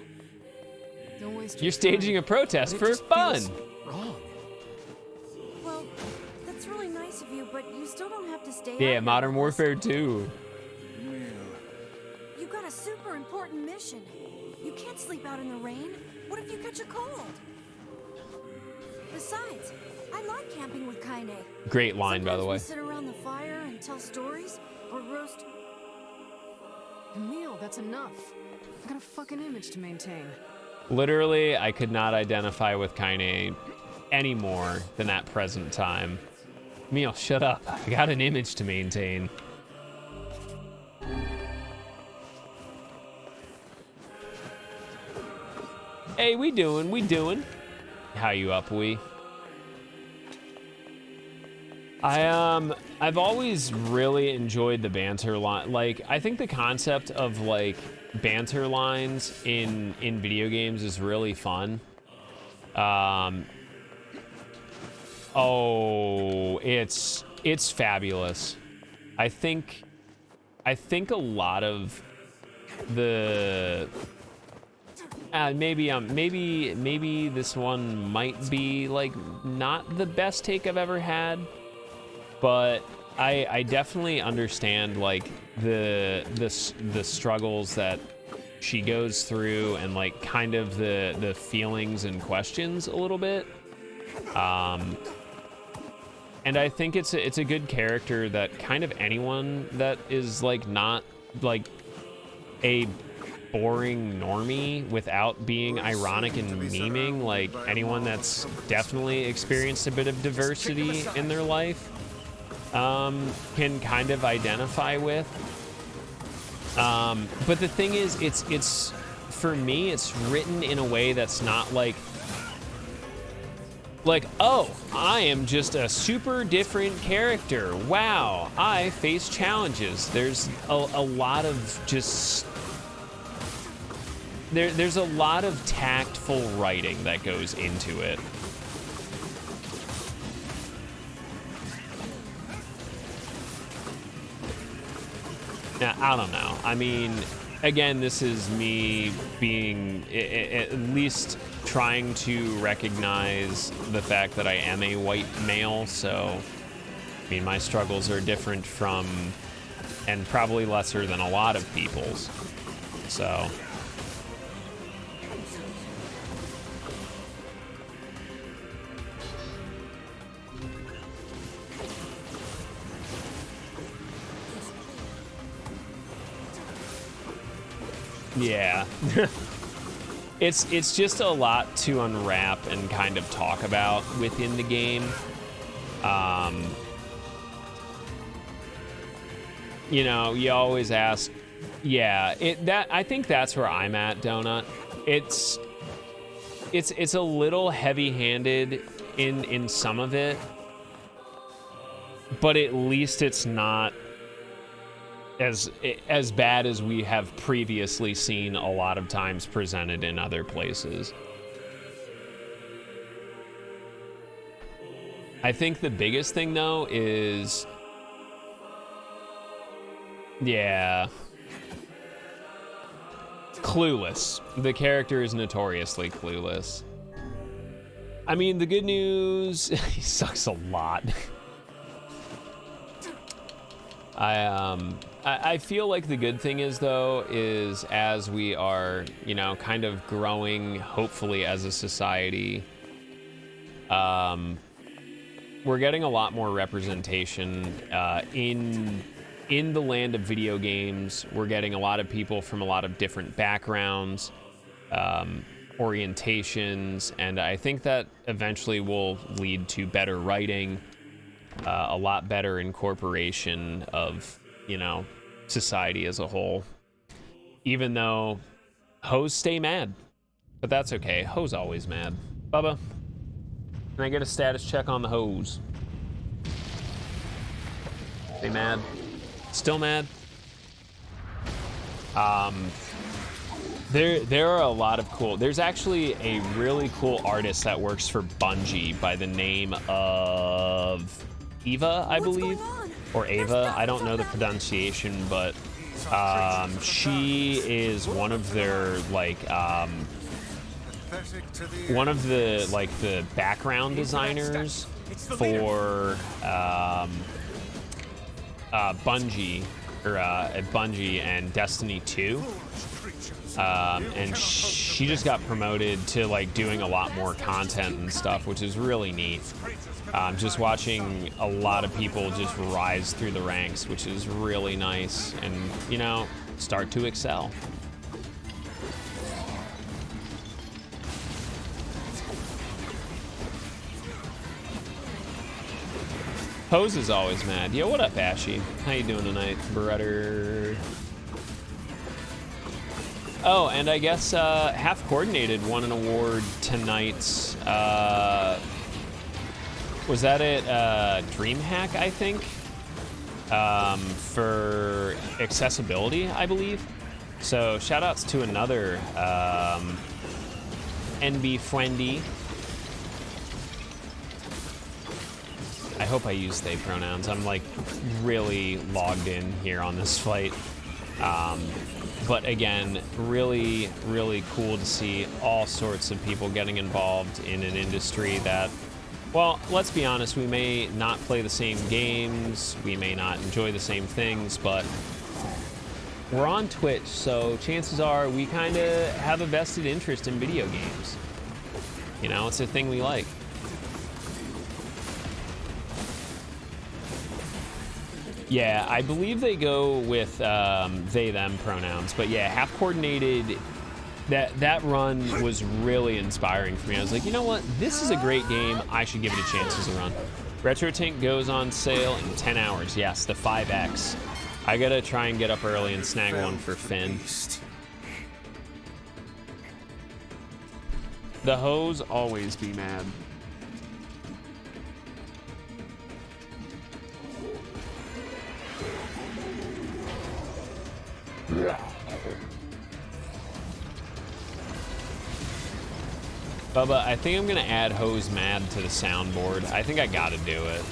Don't waste You're staging a protest for fun. Wrong. Well, that's really nice of you, but you still don't have to stay. Yeah, out Modern here. Warfare 2. You got a super important mission. You can't sleep out in the rain. What if you catch a cold? Besides, I like camping with Kaine. Great line, by the way. We sit around the fire and tell stories, or roast. Emil, that's enough. I got a fucking image to maintain. Literally, I could not identify with Kaine any more than at present time. Emil, shut up. I got an image to maintain. Hey, we doing. How you up, we? I've always really enjoyed the banter line. Like, I think the concept of like banter lines in video games is really fun. Oh, it's fabulous. I think a lot of the maybe this one might be like not the best take I've ever had, but I definitely understand like the struggles that she goes through and like kind of the feelings and questions a little bit. And I think it's a good character that kind of anyone that is like not like a boring normie without being ironic and memeing, like anyone that's definitely experienced a bit of diversity in their life can kind of identify with. But the thing is, it's for me, it's written in a way that's not like, oh, I am just a super different character. Wow, I face challenges. There's a lot of just... There's a lot of tactful writing that goes into it. Now, I don't know. I mean, again, this is me being at least trying to recognize the fact that I am a white male, so I mean, my struggles are different from, and probably lesser than a lot of people's. So yeah. It's just a lot to unwrap and kind of talk about within the game. You know, you always ask, yeah, I think that's where I'm at, Donut. It's a little heavy-handed in some of it, but at least it's not as bad as we have previously seen a lot of times presented in other places. I think the biggest thing though is Yeah. Clueless. The character is notoriously clueless. I mean, the good news, he sucks a lot. I feel like the good thing is, though, is as we are, you know, kind of growing, hopefully, as a society, we're getting a lot more representation in the land of video games. We're getting a lot of people from a lot of different backgrounds, orientations, and I think that eventually will lead to better writing, a lot better incorporation of, you know, society as a whole. Even though hoes stay mad, but that's okay. Hoes always mad. Bubba, can I get a status check on the hoes? Stay mad. Still mad? There are a lot of cool. There's actually a really cool artist that works for Bungie by the name of Eva, I believe, or Ava. I don't know the pronunciation, but she is one of their the background designers for Bungie, or Bungie and Destiny 2. And she just got promoted to like doing a lot more content and stuff, which is really neat. Just watching a lot of people just rise through the ranks, which is really nice, and, you know, start to excel. Pose is always mad. Yo, what up, Ashy? How you doing tonight, brother? Oh, and I guess Half Coordinated won an award tonight. Was that at DreamHack, I think? For accessibility, I believe. So shout outs to another NB friendy. I hope I use they pronouns. I'm like really logged in here on this fight. But again, really, really cool to see all sorts of people getting involved in an industry that, well, let's be honest, we may not play the same games, we may not enjoy the same things, but we're on Twitch, so chances are we kind of have a vested interest in video games. You know, it's a thing we like. Yeah, I believe they go with they, them pronouns, but yeah, Half Coordinated, that run was really inspiring for me. I was like, you know what, this is a great game, I should give it a chance as a run. RetroTink goes on sale in 10 hours, yes, the 5X. I gotta try and get up early and snag one for Finn. The hoes always be mad. Bubba, I think I'm gonna add Hose Mad to the soundboard. I think I gotta do it.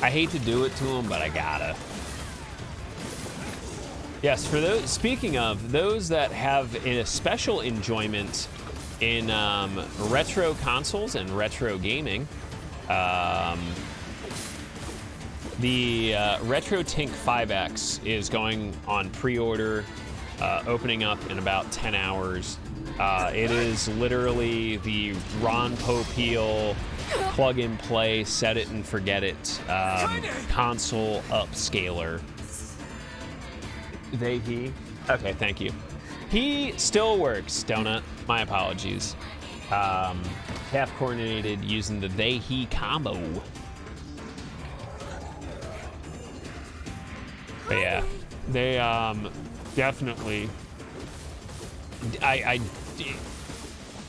I hate to do it to him, but I gotta. Yes, for those, speaking of those that have a special enjoyment in retro consoles and retro gaming, the RetroTink 5X is going on pre-order, opening up in about 10 hours. It is literally the Ron Popeil plug-and-play, set it and forget it console upscaler. They, he? Okay, thank you. He still works, Donut. My apologies. Half Coordinated using the they, he combo. But yeah, they definitely.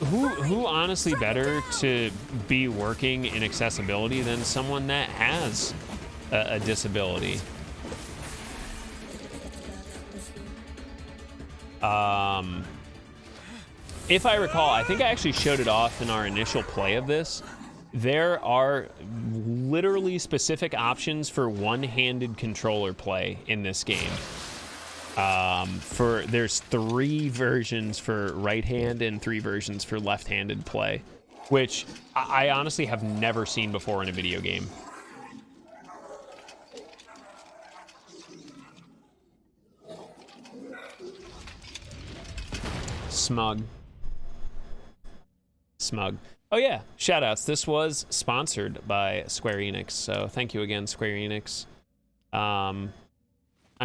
Who honestly better to be working in accessibility than someone that has a disability? If I recall, I think I actually showed it off in our initial play of this. There are literally specific options for one-handed controller play in this game. There's 3 versions for right hand and 3 versions for left-handed play, which I honestly have never seen before in a video game. Smug. Oh yeah, shoutouts. This was sponsored by Square Enix, so thank you again, Square Enix. I'm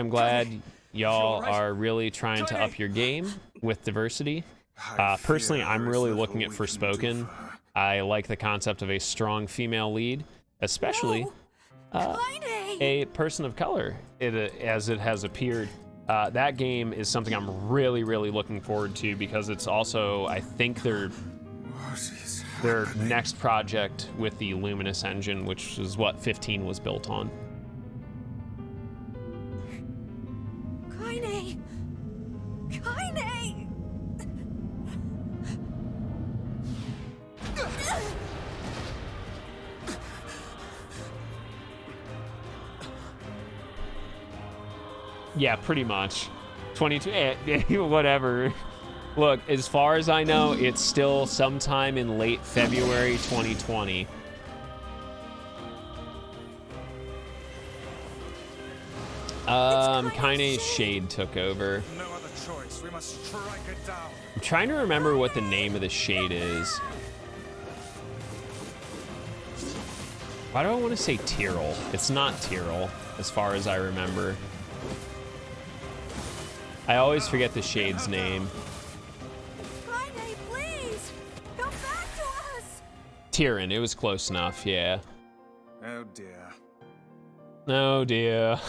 glad y'all are really trying to up your game with diversity. Personally, I'm really looking at Forspoken. I like the concept of a strong female lead, especially a person of color, as it has appeared. That game is something I'm really, really looking forward to because it's also, I think, their next project with the Luminous engine, which is what 15 was built on. Kaine! Kaine! Yeah, pretty much. 22, whatever. Look, as far as I know, it's still sometime in late February 2020. Kaine's Shade took over. No other choice. We must strike it down. I'm trying to remember what the name of the shade is. Why do I want to say Tyrell? It's not Tyrell, as far as I remember. I always forget the shade's name. Kaine, please! Come back to us! Tyrion, it was close enough, yeah. Oh dear. Oh dear.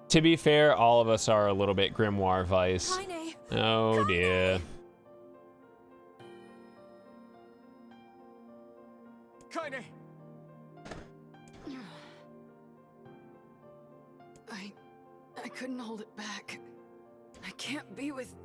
To be fair, all of us are a little bit Grimoire Vice. Kaine. Oh dear. Kaine! I couldn't hold it back. I can't be with...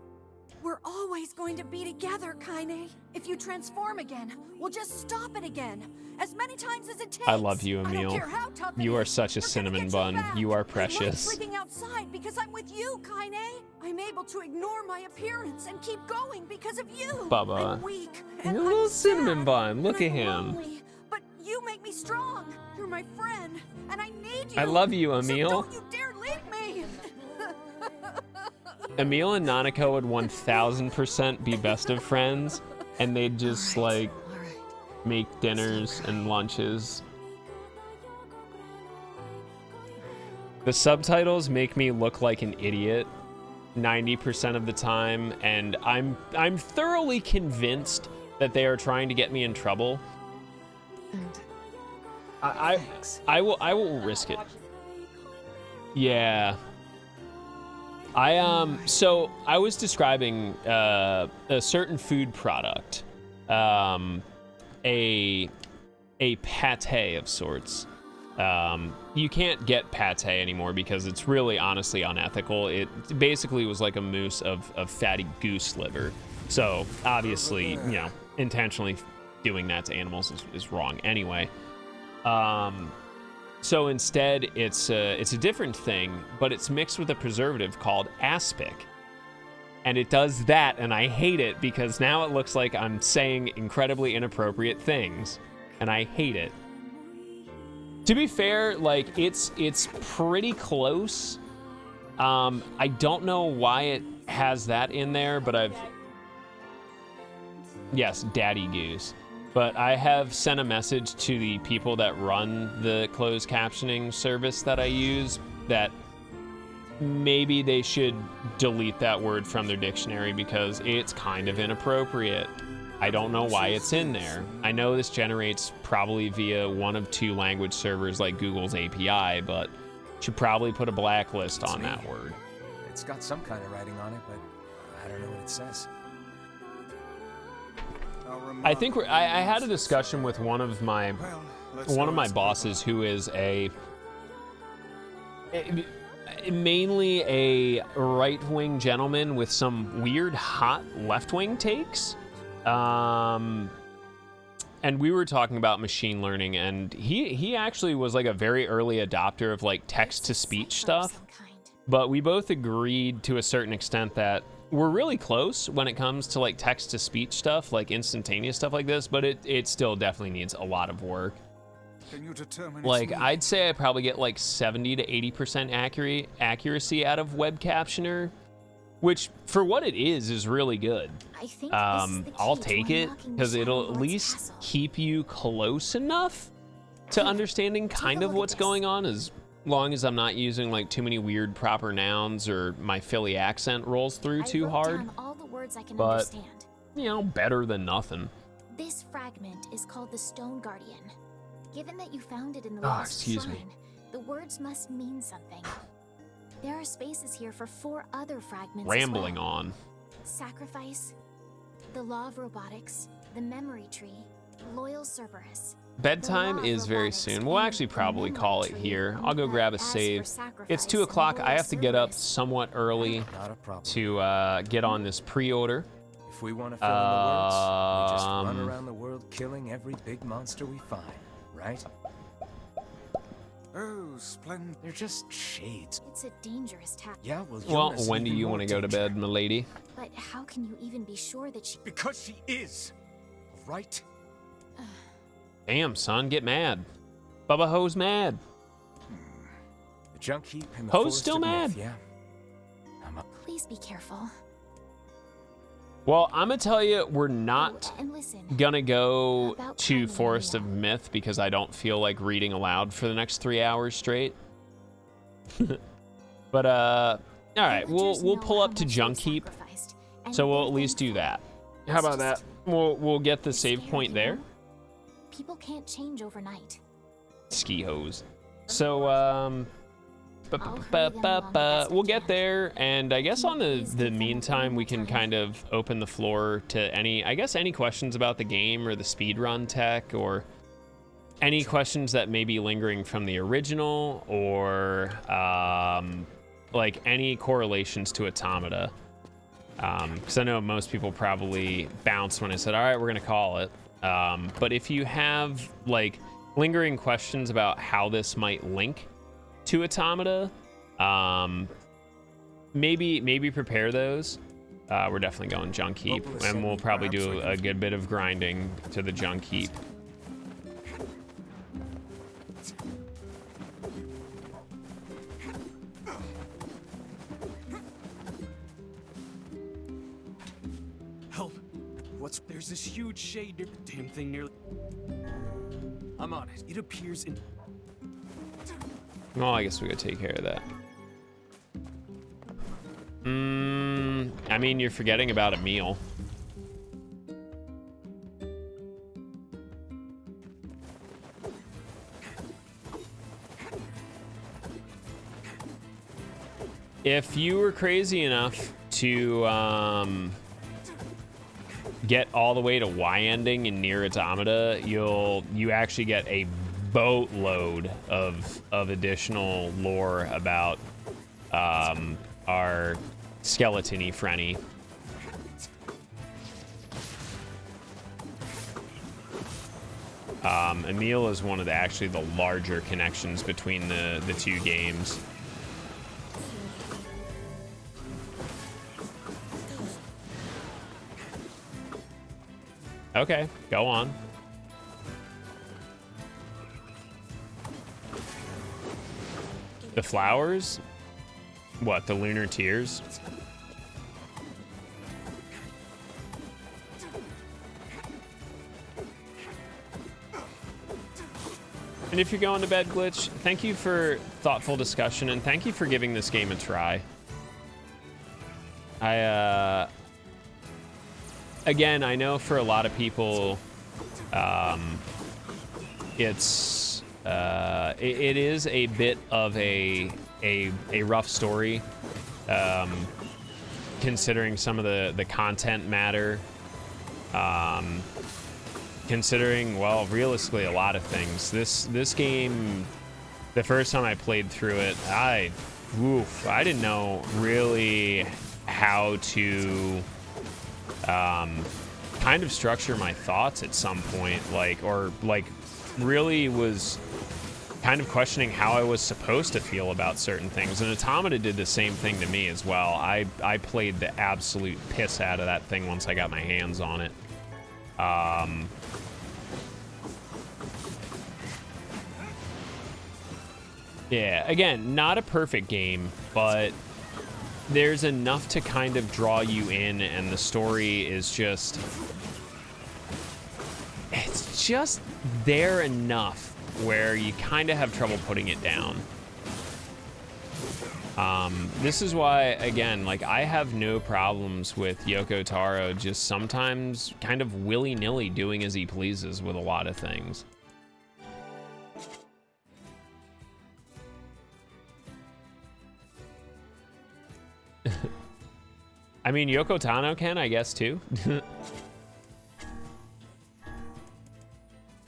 We're always going to be together, Kaine. If you transform again, we'll just stop it again. As many times as it takes. I love you, Emil. I don't care how tough You it are is. such a We're gonna cinnamon get bun. back. You are I like precious. sleeping outside because I'm with you, Kaine. I'm able to ignore my appearance and keep going because of you. Bubba. I'm weak. You're And a little I'm cinnamon sad, bun. Look and at I'm him. lonely, but you make me strong. You're my friend, and I need you. I love you, Emil. So don't you dare leave me. Emil and Nanako would 1000% be best of friends, and they'd just like make dinners and lunches. The subtitles make me look like an idiot 90% of the time, and I'm thoroughly convinced that they are trying to get me in trouble. I will risk it. Yeah. So I was describing a certain food product, a pate of sorts. You can't get pate anymore because it's really honestly unethical. It basically was like a mousse of fatty goose liver. So obviously, you know, intentionally doing that to animals is wrong anyway. So instead, it's a different thing, but it's mixed with a preservative called aspic. And it does that, and I hate it because now it looks like I'm saying incredibly inappropriate things, and I hate it. To be fair, like, it's pretty close. I don't know why it has that in there, but yes, Daddy Goose. But I have sent a message to the people that run the closed captioning service that I use that maybe they should delete that word from their dictionary because it's kind of inappropriate. I don't know why it's in there. I know this generates probably via one of 2 language servers like Google's API, but should probably put a blacklist on that word. It's got some kind of writing on it, but I don't know what it says. I think I had a discussion with one of my bosses who is mainly a right-wing gentleman with some weird hot left-wing takes. And we were talking about machine learning, and he actually was like a very early adopter of like text-to-speech stuff. but we both agreed to a certain extent that we're really close when it comes to like text-to-speech stuff, like instantaneous stuff like this, but it still definitely needs a lot of work. Can you determine Like, its I'd say I probably get like 70 to 80% accuracy out of Web Captioner, which for what it is really good. I think this is the I'll key to take it unlocking the because it'll Shadow at Lord's least castle. keep you close enough to understanding kind of what's going on, as long as I'm not using like too many weird proper nouns or my Philly accent rolls through too I wrote hard. down all the words I can But, understand. you know, better than nothing. This fragment is called the Stone Guardian. Given that you found it in the Ah, lost excuse me. shrine, the words must mean something. There are spaces here for 4 other fragments Rambling as well. on. Sacrifice, the Law of Robotics, the Memory Tree, Loyal Cerberus. Bedtime is very soon. We'll actually probably call it here. I'll go grab a save. It's 2 o'clock. I have to get up somewhat early to get on this pre-order. If we want to fill in the words, we just run around the world killing every big monster we find, right? Oh, splendid. They're just shades. It's a dangerous task. Yeah, well, Well, Yona's when do even you more want to go to danger. bed, milady? But how can you even be sure that she... Because she is, right? Damn, son, get mad. Bubba Ho's mad. The junk heap in the Ho's forest still of mad. Myth, yeah. I'm up. Please be careful. Well, I'm gonna tell you, we're not And listen, gonna go About to timing, Forest of Myth because I don't feel like reading aloud for the next 3 hours straight. But all right, we'll pull up to Junk Heap, so we'll at least do that. How about that? We'll get the save point there. people can't change overnight. Ski hose. So we'll get there, and I guess on the meantime we can kind of open the floor to any questions about the game or the speedrun tech, or any questions that may be lingering from the original, or like any correlations to Automata, because I know most people probably bounced when I said, all right, we're gonna call it, but if you have like lingering questions about how this might link to Automata, maybe prepare those. We're definitely going Junk Heap, and we'll probably do a good bit of grinding to the Junk Heap. Help! There's this huge shade near the damn thing nearly. I'm on it. It appears in. Well, I guess we gotta take care of that. I mean, you're forgetting about a meal. If you were crazy enough to get all the way to Y ending in Nier Automata, you actually get a boatload of additional lore about our skeleton-y Frenny. Emil is one of the larger connections between the two games. Okay, go on. The flowers? What, the lunar tears? And if you're going to bed, Glitch, thank you for thoughtful discussion, and thank you for giving this game a try. Again, I know for a lot of people, it is a bit of a rough story, considering some of the content matter, considering, well, realistically, a lot of things. This game, the first time I played through it, I didn't know really how to kind of structure my thoughts at some point, really was kind of questioning how I was supposed to feel about certain things. And Automata did the same thing to me as well. I played the absolute piss out of that thing once I got my hands on it. Yeah, again, not a perfect game, but there's enough to kind of draw you in, and the story is just... It's just there enough where you kind of have trouble putting it down. This is why, again, like, I have no problems with Yoko Taro just sometimes kind of willy-nilly doing as he pleases with a lot of things. I mean, Yoko Tano can, I guess, too.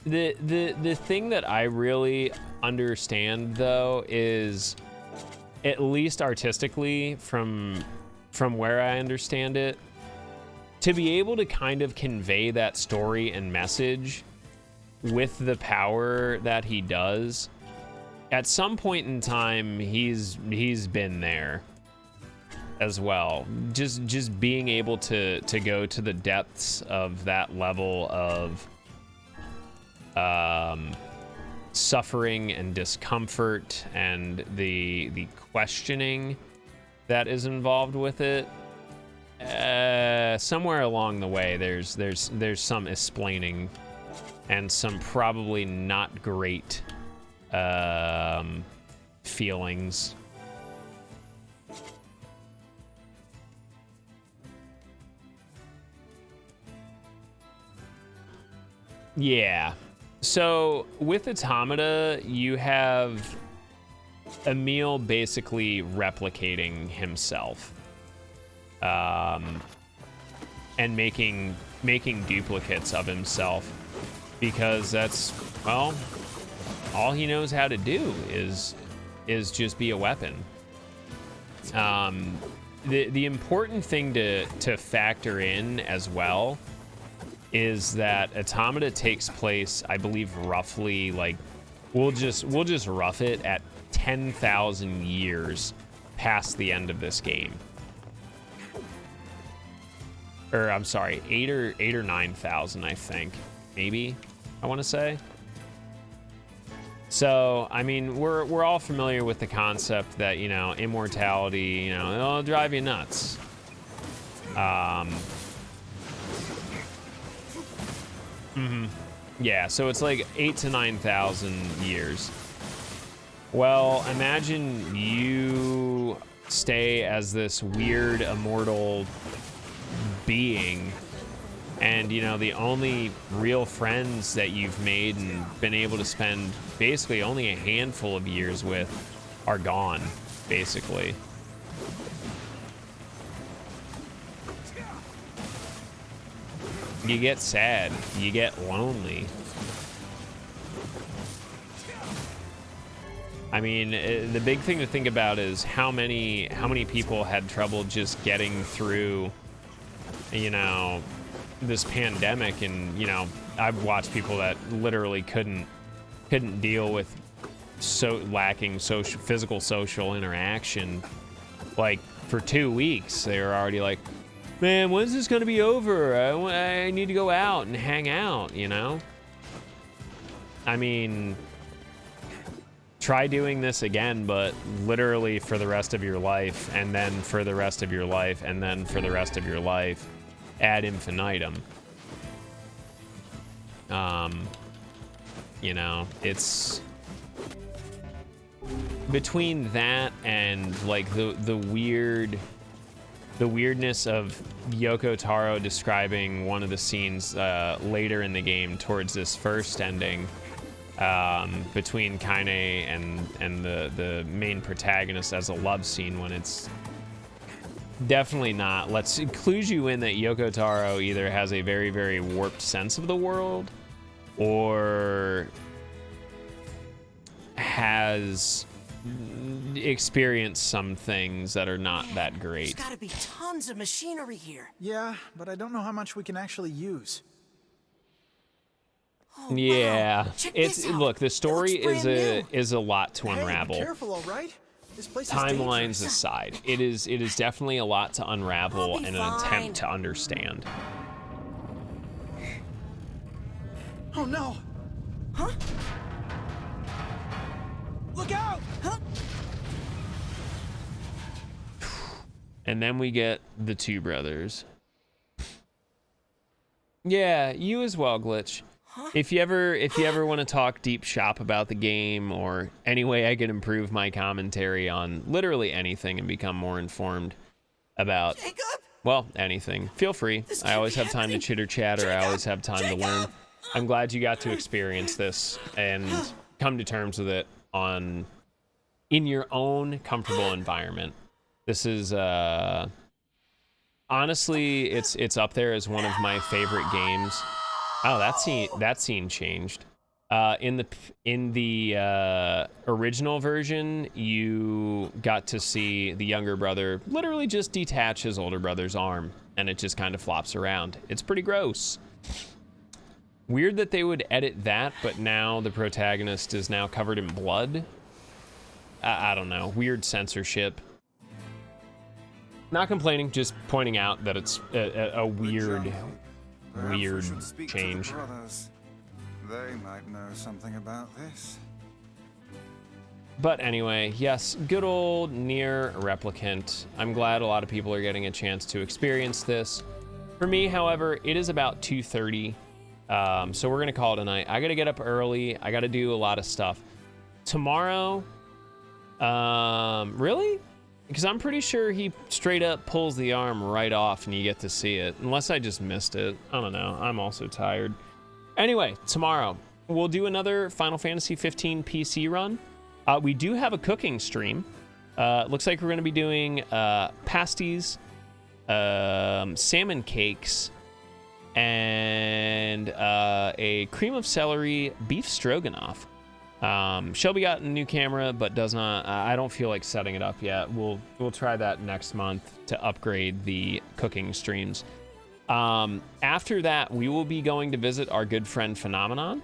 The thing that I really understand, though, is, at least artistically, from where I understand it, to be able to kind of convey that story and message with the power that he does, at some point in time, he's been there as well. Just being able to go to the depths of that level of suffering and discomfort and the questioning that is involved with it. Somewhere along the way, there's some explaining and some probably not great feelings. Yeah. So with Automata, you have Emil basically replicating himself, and making duplicates of himself, because that's, well, all he knows how to do is just be a weapon. The important thing to factor in as well is that Automata takes place, I believe, roughly, like, we'll just rough it at 10,000 years past the end of this game. Or I'm sorry, 8 or 9,000, I think, maybe, I want to say. So, I mean, we're all familiar with the concept that, you know, immortality, you know, it'll drive you nuts. Yeah, so it's like 8 to 9,000 years. Well, imagine you stay as this weird immortal being, and, you know, the only real friends that you've made and been able to spend basically only a handful of years with are gone, basically. You get sad, you get lonely. I mean, the big thing to think about is how many people had trouble just getting through, you know, this pandemic. And, you know, I've watched people that literally couldn't deal with lacking physical social interaction. Like, for 2 weeks, they were already like, man, when's this gonna be over? I need to go out and hang out, you know? I mean, try doing this again, but literally for the rest of your life, and then for the rest of your life, and then for the rest of your life, ad infinitum. You know, it's between that and, like, the weirdness of Yoko Taro describing one of the scenes later in the game towards this first ending, between Kaine and the main protagonist as a love scene, when it's definitely not. It clues you in that Yoko Taro either has a very, very warped sense of the world, or has experienced some things that are not that great. There's gotta be tons of machinery here. Yeah, but I don't know how much we can actually use. Oh, Yeah, wow. Check it's this out. look. The story It looks brand is a lot to Hey, unravel. be careful, all right? This place is Timelines dangerous. aside, it is definitely a lot to unravel I'll be and an fine. attempt to understand. Oh no! Huh? Look out! Huh? And then we get the two brothers. Yeah, you as well, Glitch. If you ever want to talk deep shop about the game or any way I can improve my commentary on literally anything and become more informed about, well, anything, feel free. I always have time to chitter chatter. I always have time to learn. I'm glad you got to experience this and come to terms with it in your own comfortable environment. This is honestly, it's up there as one of my favorite games. Oh, that scene changed. In the original version, you got to see the younger brother literally just detach his older brother's arm, and it just kind of flops around. It's pretty gross. Weird that they would edit that, but now the protagonist is now covered in blood. I don't know. Weird censorship. Not complaining, just pointing out that it's a weird change. They might know something about this. But anyway, yes, good old Nier Replicant. I'm glad a lot of people are getting a chance to experience this. For me, however, it is about 2:30, so we're gonna call it a night. I gotta get up early. I gotta do a lot of stuff. Tomorrow, really? Because I'm pretty sure he straight up pulls the arm right off and you get to see it. Unless I just missed it. I don't know. I'm also tired. Anyway, tomorrow, we'll do another Final Fantasy 15 PC run. We do have a cooking stream. Looks like we're going to be doing pasties, salmon cakes, and a cream of celery beef stroganoff. Shelby got a new camera, but does not. I don't feel like setting it up yet. We'll try that next month to upgrade the cooking streams. After that, we will be going to visit our good friend Phenomenon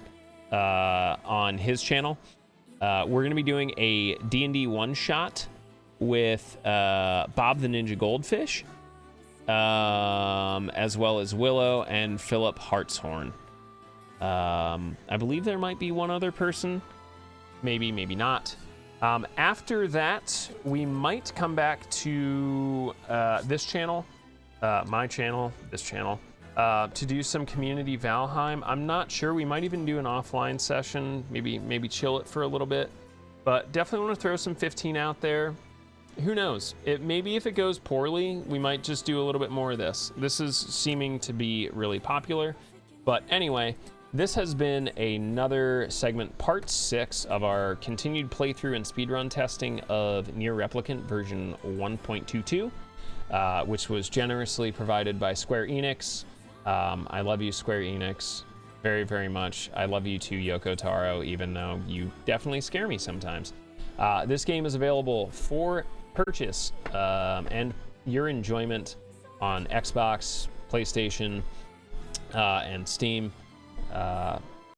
on his channel. We're going to be doing a D&D one-shot with Bob the Ninja Goldfish, as well as Willow and Philip Hartshorn. I believe there might be one other person. Maybe, maybe not. After that, we might come back to this channel, my channel, this channel, to do some community Valheim. I'm not sure. We might even do an offline session, maybe chill it for a little bit. But definitely want to throw some 15 out there. Who knows? Maybe if it goes poorly, we might just do a little bit more of this. This is seeming to be really popular. But anyway, this has been another segment, part 6 of our continued playthrough and speedrun testing of Nier Replicant version 1.22, which was generously provided by Square Enix. I love you, Square Enix, very, very much. I love you too, Yoko Taro, even though you definitely scare me sometimes. This game is available for purchase and your enjoyment on Xbox, PlayStation, and Steam.